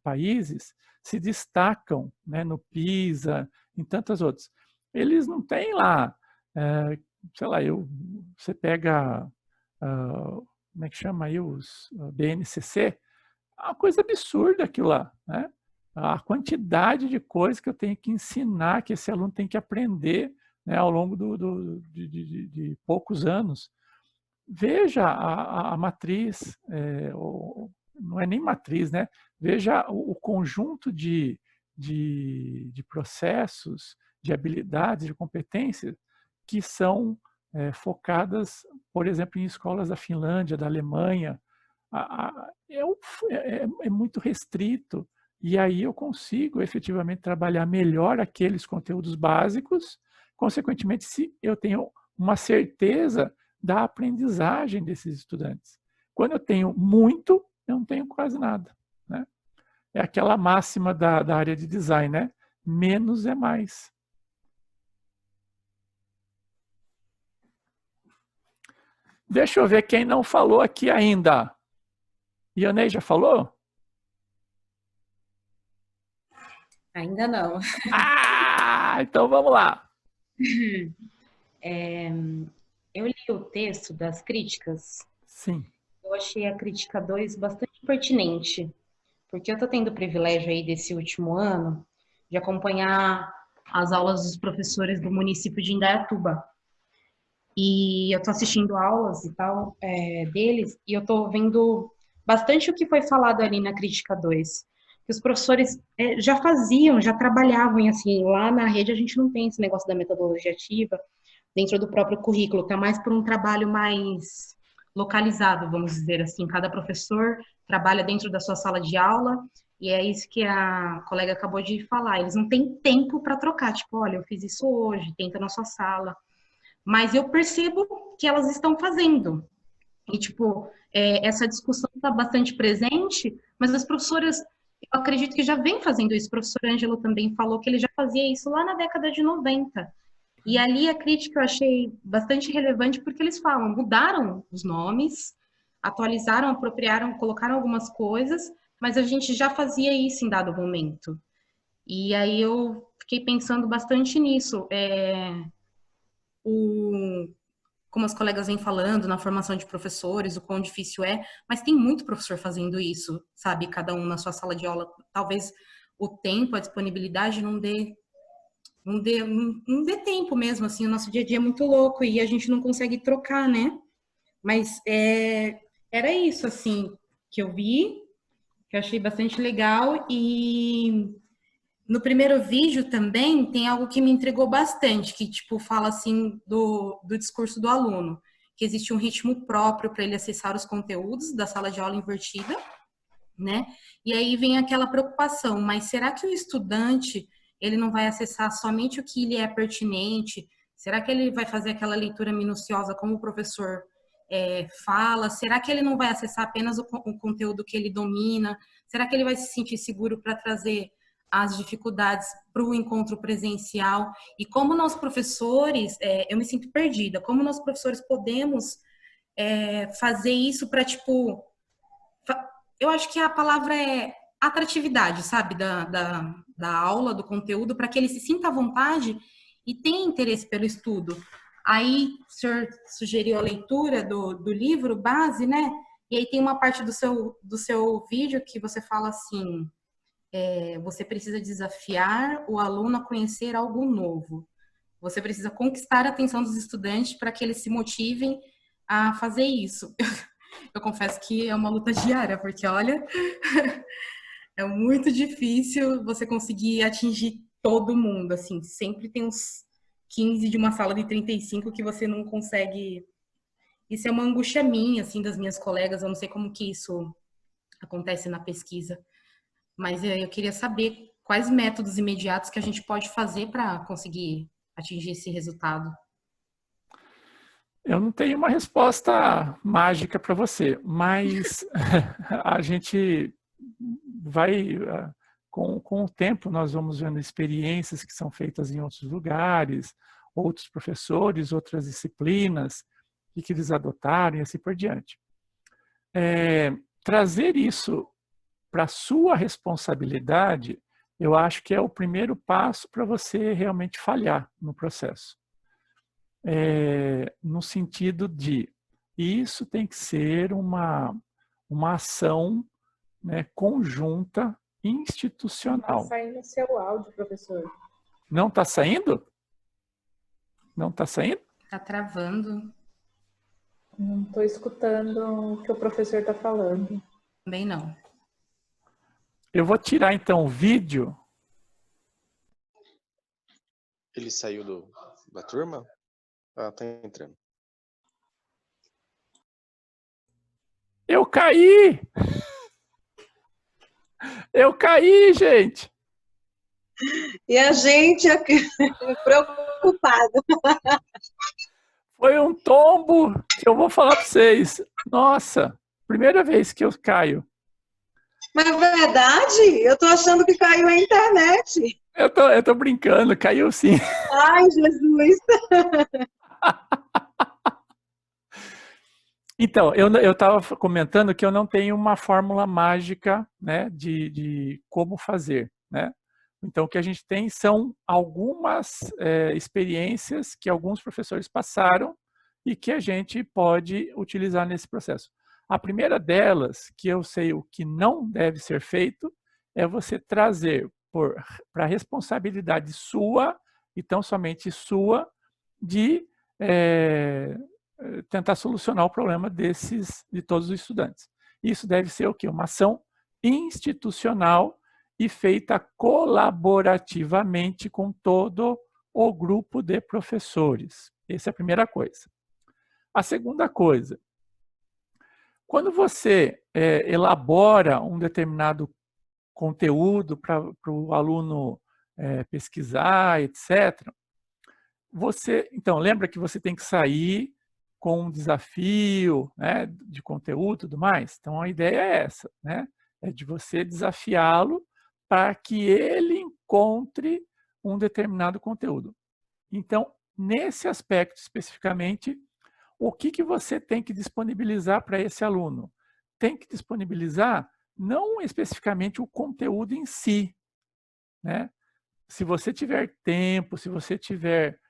países se destacam, né, no PISA, em tantas outras. Eles não têm lá, sei lá, você pega, como é que chama aí, os BNCC, é uma coisa absurda aquilo lá, né? A quantidade de coisas que eu tenho que ensinar, que esse aluno tem que aprender, né, ao longo de poucos anos. Veja a matriz, não é nem matriz, né? Veja o conjunto de processos, de habilidades, de competências que são focadas, por exemplo, em escolas da Finlândia, da Alemanha, é muito restrito. E aí eu consigo efetivamente trabalhar melhor aqueles conteúdos básicos, consequentemente, se eu tenho uma certeza da aprendizagem desses estudantes. Quando eu tenho muito, eu não tenho quase nada, né? É aquela máxima da área de design, né? Menos é mais. Deixa eu ver quem não falou aqui ainda. Ionei já falou? Ainda não. Ah, então vamos lá. Eu li o texto das críticas. Sim. Eu achei a crítica 2 bastante pertinente, porque eu estou tendo o privilégio aí desse último ano de acompanhar as aulas dos professores do município de Indaiatuba. E eu estou assistindo aulas e tal deles, e eu estou vendo bastante o que foi falado ali na crítica 2. Que os professores já faziam, já trabalhavam, e assim, lá na rede a gente não tem esse negócio da metodologia ativa dentro do próprio currículo, está mais por um trabalho mais localizado, vamos dizer assim. Cada professor trabalha dentro da sua sala de aula, e é isso que a colega acabou de falar. Eles não têm tempo para trocar, tipo, olha, eu fiz isso hoje, tenta na sua sala. Mas eu percebo que elas estão fazendo. E, tipo, essa discussão está bastante presente, mas as professoras, eu acredito que já vem fazendo isso. O professor Ângelo também falou que ele já fazia isso lá na década de 90. E ali a crítica eu achei bastante relevante, porque eles falam, mudaram os nomes, atualizaram, apropriaram, colocaram algumas coisas, mas a gente já fazia isso em dado momento. E aí eu fiquei pensando bastante nisso. Como as colegas vêm falando, na formação de professores, o quão difícil é, mas tem muito professor fazendo isso, sabe? Cada um na sua sala de aula. Talvez o tempo, a disponibilidade não dê tempo mesmo, assim, o nosso dia a dia é muito louco e a gente não consegue trocar, né? Mas era isso, assim, que eu vi, que eu achei bastante legal. E no primeiro vídeo também tem algo que me intrigou bastante, que, tipo, fala, assim, do discurso do aluno, que existe um ritmo próprio para ele acessar os conteúdos da sala de aula invertida, né? E aí vem aquela preocupação, mas será que o estudante ele não vai acessar somente o que lhe é pertinente? Será que ele vai fazer aquela leitura minuciosa como o professor fala? Será que ele não vai acessar apenas o conteúdo que ele domina? Será que ele vai se sentir seguro para trazer as dificuldades para o encontro presencial? E como nós professores, eu me sinto perdida, como nós professores podemos fazer isso para, tipo, eu acho que a palavra é atratividade, sabe, da aula, do conteúdo, para que ele se sinta à vontade e tenha interesse pelo estudo. Aí o senhor sugeriu a leitura do livro base, né? E aí tem uma parte do seu vídeo que você fala assim, você precisa desafiar o aluno a conhecer algo novo. Você precisa conquistar a atenção dos estudantes para que eles se motivem a fazer isso. Eu confesso que é uma luta diária, porque, olha, é muito difícil você conseguir atingir todo mundo, assim. Sempre tem uns 15 de uma sala de 35 que você não consegue. Isso é uma angústia minha, assim, das minhas colegas. Eu não sei como que isso acontece na pesquisa. Mas eu queria saber quais métodos imediatos que a gente pode fazer para conseguir atingir esse resultado. Eu não tenho uma resposta mágica para você, mas a gente vai, com o tempo, nós vamos vendo experiências que são feitas em outros lugares, outros professores, outras disciplinas, e que eles adotaram e assim por diante. Trazer isso para a sua responsabilidade, eu acho que é o primeiro passo para você realmente falhar no processo. No sentido de isso tem que ser uma ação, né, conjunta, institucional. Não está saindo o seu áudio, professor. Não está saindo? Não está saindo? Está travando. Não estou escutando o que o professor está falando. Também não. Eu vou tirar então o vídeo. Ele saiu da turma? Ah, tá entrando. Eu caí! Eu caí, gente! E a gente aqui preocupado. Foi um tombo que eu vou falar para vocês. Nossa, primeira vez que eu caio. Mas é verdade? Eu tô achando que caiu a internet. Eu tô brincando, caiu sim. Ai, Jesus! Então, eu estava comentando que eu não tenho uma fórmula mágica, né, de como fazer, né? Então, o que a gente tem são algumas experiências que alguns professores passaram e que a gente pode utilizar nesse processo. A primeira delas, que eu sei o que não deve ser feito, é você trazer para a responsabilidade sua, e tão somente sua, de tentar solucionar o problema de todos os estudantes. Isso deve ser o quê? Uma ação institucional e feita colaborativamente com todo o grupo de professores. Essa é a primeira coisa. A segunda coisa, quando você elabora um determinado conteúdo para o aluno pesquisar, etc., então, lembra que você tem que sair com um desafio, né, de conteúdo e tudo mais? Então, a ideia é essa, né? É de você desafiá-lo para que ele encontre um determinado conteúdo. Então, nesse aspecto especificamente, o que você tem que disponibilizar para esse aluno? Tem que disponibilizar não especificamente o conteúdo em si, né? Se você tiver tempo, se você tiver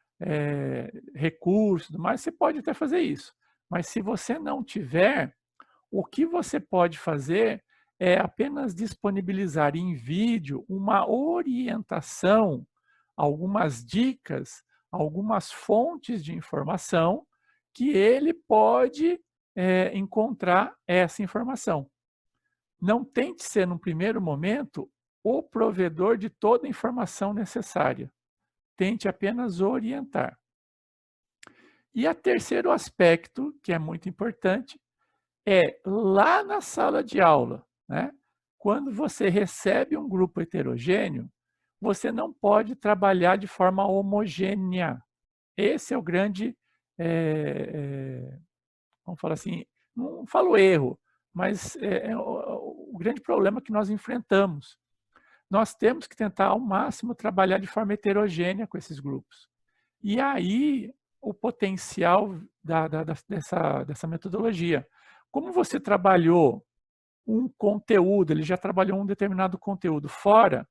recursos, tudo mais, você pode até fazer isso. Mas se você não tiver, o que você pode fazer é apenas disponibilizar em vídeo uma orientação, algumas dicas, algumas fontes de informação que ele pode encontrar essa informação. Não tente ser, num primeiro momento, o provedor de toda a informação necessária. Tente apenas orientar. E o terceiro aspecto, que é muito importante, é lá na sala de aula, né? Quando você recebe um grupo heterogêneo, você não pode trabalhar de forma homogênea. Esse é o grande, vamos falar assim, não falo erro, mas é o grande problema que nós enfrentamos. Nós temos que tentar ao máximo trabalhar de forma heterogênea com esses grupos. E aí o potencial dessa metodologia. Como você trabalhou um conteúdo, ele já trabalhou um determinado conteúdo fora,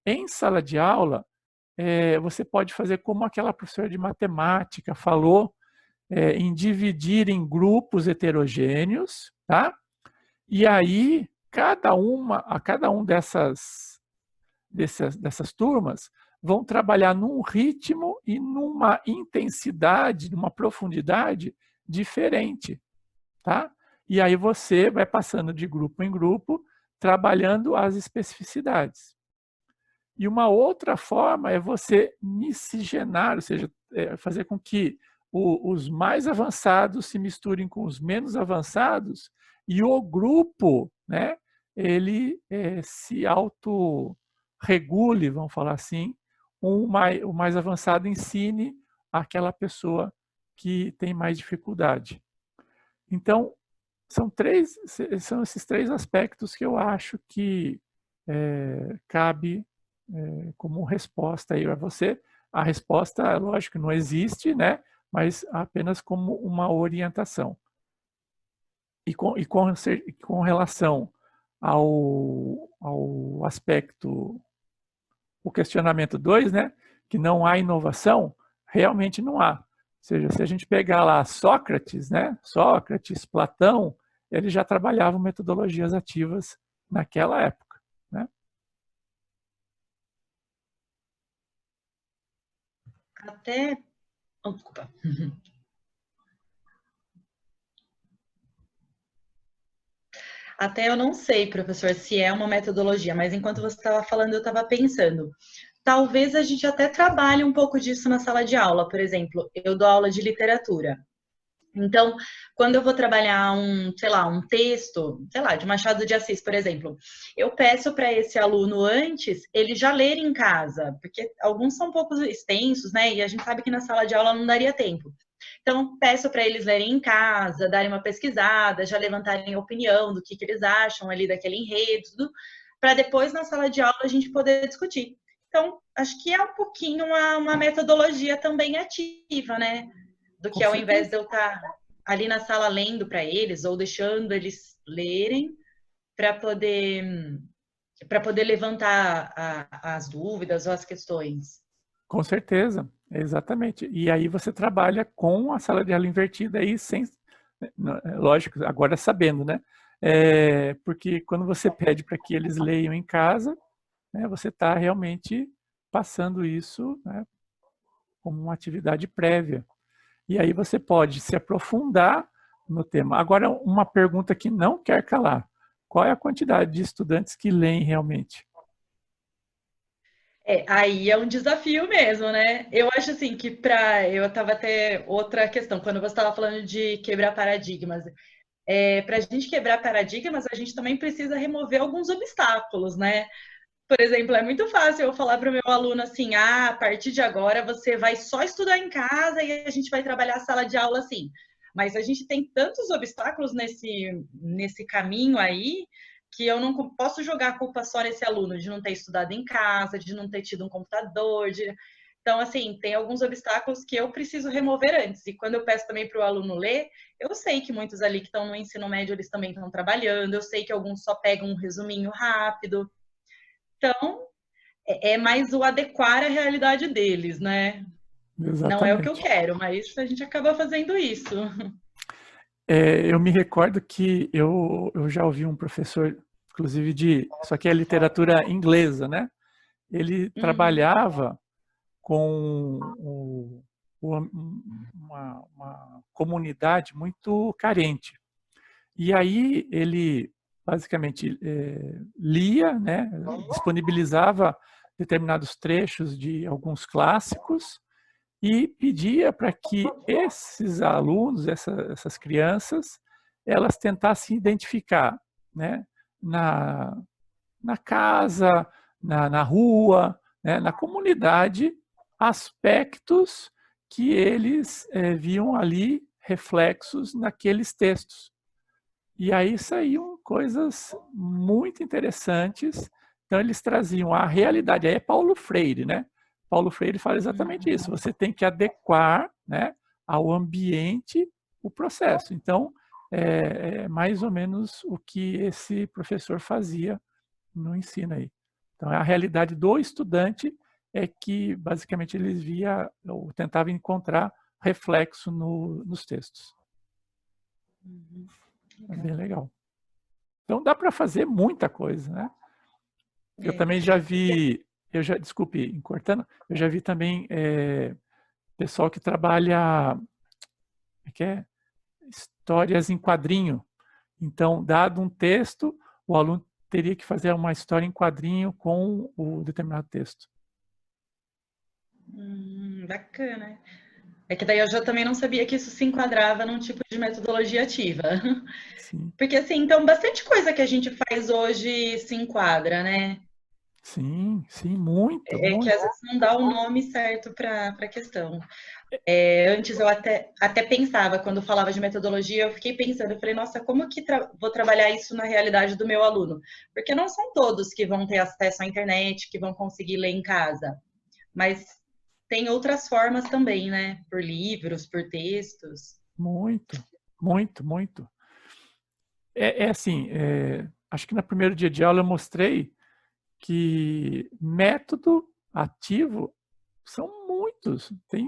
em sala de aula, você pode fazer como aquela professora de matemática falou, em dividir em grupos heterogêneos, tá? E aí, cada um dessas turmas vão trabalhar num ritmo e numa intensidade, numa profundidade diferente, tá? E aí você vai passando de grupo em grupo, trabalhando as especificidades. E uma outra forma é você miscigenar, ou seja, fazer com que os mais avançados se misturem com os menos avançados e o grupo, né, ele se autorregule, vamos falar assim, o mais avançado ensine àquela pessoa que tem mais dificuldade. Então, são esses três aspectos que eu acho que cabe como resposta aí a você. A resposta, lógico, não existe, né? Mas apenas como uma orientação. E com relação ao aspecto, o questionamento 2, né? Que não há inovação, realmente não há. Ou seja, se a gente pegar lá Sócrates, né? Sócrates, Platão, eles já trabalhavam metodologias ativas naquela época, né? Até... Oh, desculpa. Até eu não sei, professor, se é uma metodologia, mas enquanto você estava falando, eu estava pensando. Talvez a gente até trabalhe um pouco disso na sala de aula. Por exemplo, eu dou aula de literatura. Então, quando eu vou trabalhar sei lá, um texto, sei lá, de Machado de Assis, por exemplo, eu peço para esse aluno antes ele já ler em casa, porque alguns são um pouco extensos, né? E a gente sabe que na sala de aula não daria tempo. Então, peço para eles lerem em casa, darem uma pesquisada, já levantarem opinião do que eles acham ali daquele enredo, tudo, para depois na sala de aula a gente poder discutir. Então, acho que é um pouquinho uma metodologia também ativa, né? Do que ao invés de eu estar ali na sala lendo para eles ou deixando eles lerem para poder levantar as dúvidas ou as questões. Com certeza, exatamente. E aí você trabalha com a sala de aula invertida aí sem, lógico, agora sabendo, né? Porque quando você pede para que eles leiam em casa, né, você está realmente passando isso, né, como uma atividade prévia. E aí você pode se aprofundar no tema. Agora, uma pergunta que não quer calar. Qual é a quantidade de estudantes que leem realmente? Aí é um desafio mesmo, né? Eu acho assim que eu estava até outra questão, quando você estava falando de quebrar paradigmas. Para a gente quebrar paradigmas, a gente também precisa remover alguns obstáculos, né? Por exemplo, é muito fácil eu falar para o meu aluno assim, a partir de agora você vai só estudar em casa e a gente vai trabalhar a sala de aula assim. Mas a gente tem tantos obstáculos nesse caminho aí que eu não posso jogar a culpa só nesse aluno de não ter estudado em casa, de não ter tido um computador. Então, assim, tem alguns obstáculos que eu preciso remover antes. E quando eu peço também para o aluno ler, eu sei que muitos ali que estão no ensino médio, eles também estão trabalhando, eu sei que alguns só pegam um resuminho rápido. Então, é mais o adequar à realidade deles, né? Exatamente. Não é o que eu quero, mas a gente acaba fazendo isso. Eu me recordo que eu já ouvi um professor, inclusive isso aqui é literatura inglesa, né? Ele trabalhava com uma comunidade muito carente. E aí ele basicamente lia, né, disponibilizava determinados trechos de alguns clássicos e pedia para que esses alunos, essas crianças, elas tentassem identificar, né, na casa, na rua, né, na comunidade, aspectos que eles viam ali reflexos naqueles textos. E aí saíam coisas muito interessantes. Então, eles traziam a realidade. Aí é Paulo Freire, né? Paulo Freire fala exatamente isso. Você tem que adequar, né, ao ambiente o processo. Então, é mais ou menos o que esse professor fazia no ensino aí. Então, a realidade do estudante é que, basicamente, eles via ou tentavam encontrar reflexo nos textos. É bem legal. Então, dá para fazer muita coisa, né? Eu também já vi, desculpe, cortando, eu já vi também pessoal que trabalha, histórias em quadrinho. Então, dado um texto, o aluno teria que fazer uma história em quadrinho com o determinado texto. Bacana. É que daí eu já também não sabia que isso se enquadrava num tipo de metodologia ativa. Sim. Porque, assim, então, bastante coisa que a gente faz hoje se enquadra, né? Sim, sim, muito. Que às vezes não dá o nome certo para a questão. Antes eu até pensava, quando falava de metodologia, eu fiquei pensando, eu falei, nossa, como que vou trabalhar isso na realidade do meu aluno? Porque não são todos que vão ter acesso à internet, que vão conseguir ler em casa. Mas tem outras formas também, né? Por livros, por textos. Muito, muito, muito. Assim, acho que no primeiro dia de aula eu mostrei que método ativo são muitos, tem,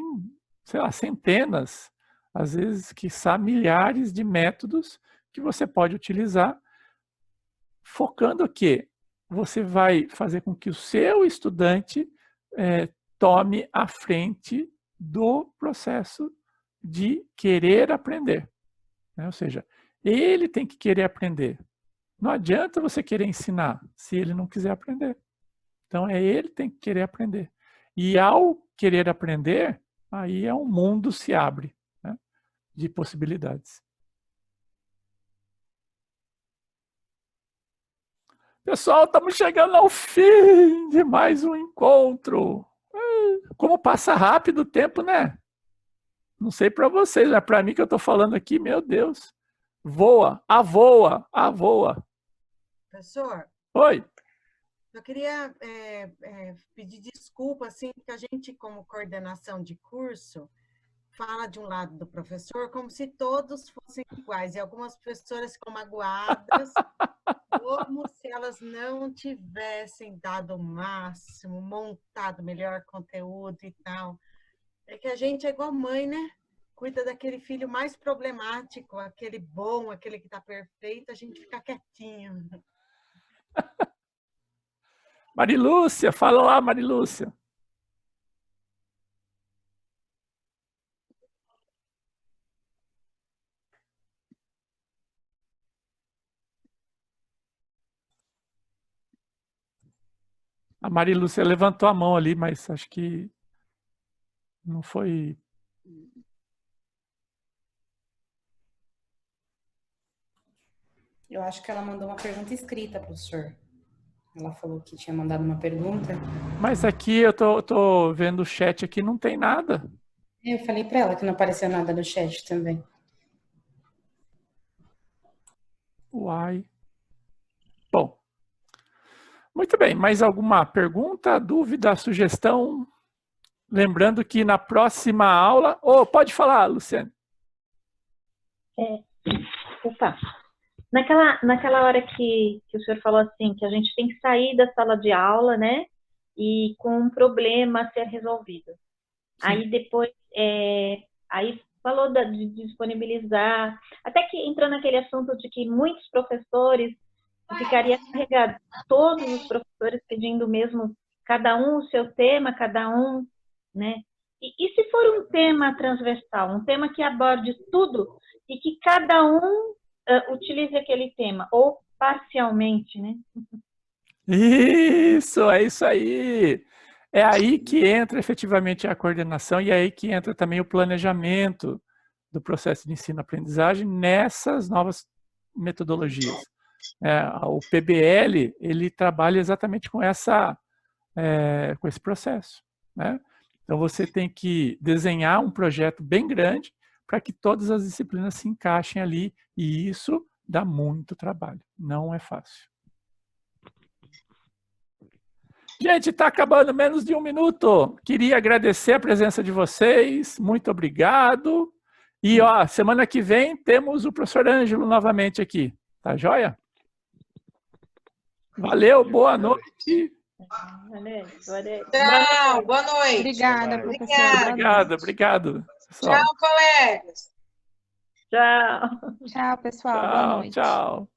sei lá, centenas, às vezes, quiçá, milhares de métodos que você pode utilizar, focando que você vai fazer com que o seu estudante tome a frente do processo de querer aprender, né? Ou seja, ele tem que querer aprender. Não adianta você querer ensinar se ele não quiser aprender. Então, ele tem que querer aprender. E ao querer aprender, aí um mundo se abre, né? de possibilidades. Pessoal, estamos chegando ao fim de mais um encontro. Como passa rápido o tempo, né? Não sei para vocês, mas para mim que eu estou falando aqui, meu Deus. Voa, avoa, avoa. Professor, Oi. eu queria pedir desculpa, assim, que a gente, como coordenação de curso, fala de um lado do professor como se todos fossem iguais. E algumas professoras ficam magoadas, como se elas não tivessem dado o máximo, montado melhor conteúdo e tal. É que a gente é igual mãe, né? Cuida daquele filho mais problemático, aquele bom, aquele que está perfeito, a gente fica quietinho. Marilúcia, fala lá, Marilúcia. A Marilúcia levantou a mão ali, mas acho que não foi... Eu acho que ela mandou uma pergunta escrita, professor. Ela falou que tinha mandado uma pergunta. Mas aqui eu tô vendo o chat aqui, não tem nada. Eu falei para ela que não apareceu nada no chat também. Uai. Bom. Muito bem, mais alguma pergunta, dúvida, sugestão? Lembrando que na próxima aula... pode falar, Luciane. Opa. Naquela hora que o senhor falou assim, que a gente tem que sair da sala de aula, né? E com um problema a ser resolvido. Sim. Aí depois, aí falou de disponibilizar, até que entrou naquele assunto de que muitos professores ficaria carregado, todos os professores pedindo mesmo, cada um o seu tema, cada um, né? E se for um tema transversal, um tema que aborde tudo e que cada um utilize aquele tema, ou parcialmente, né? Isso, é isso aí. É aí que entra efetivamente a coordenação e é aí que entra também o planejamento do processo de ensino-aprendizagem nessas novas metodologias. O PBL, ele trabalha exatamente com esse processo, né? Então, você tem que desenhar um projeto bem grande para que todas as disciplinas se encaixem ali, e isso dá muito trabalho, não é fácil. Gente, está acabando, menos de 1 minuto. Queria agradecer a presença de vocês, muito obrigado. E, semana que vem temos o professor Ângelo novamente aqui, tá joia? Valeu, boa noite. Valeu, tchau, boa noite. Obrigada, professor. Obrigado. Pessoal. Tchau, colegas. Tchau. Tchau, pessoal. Boa noite. Tchau.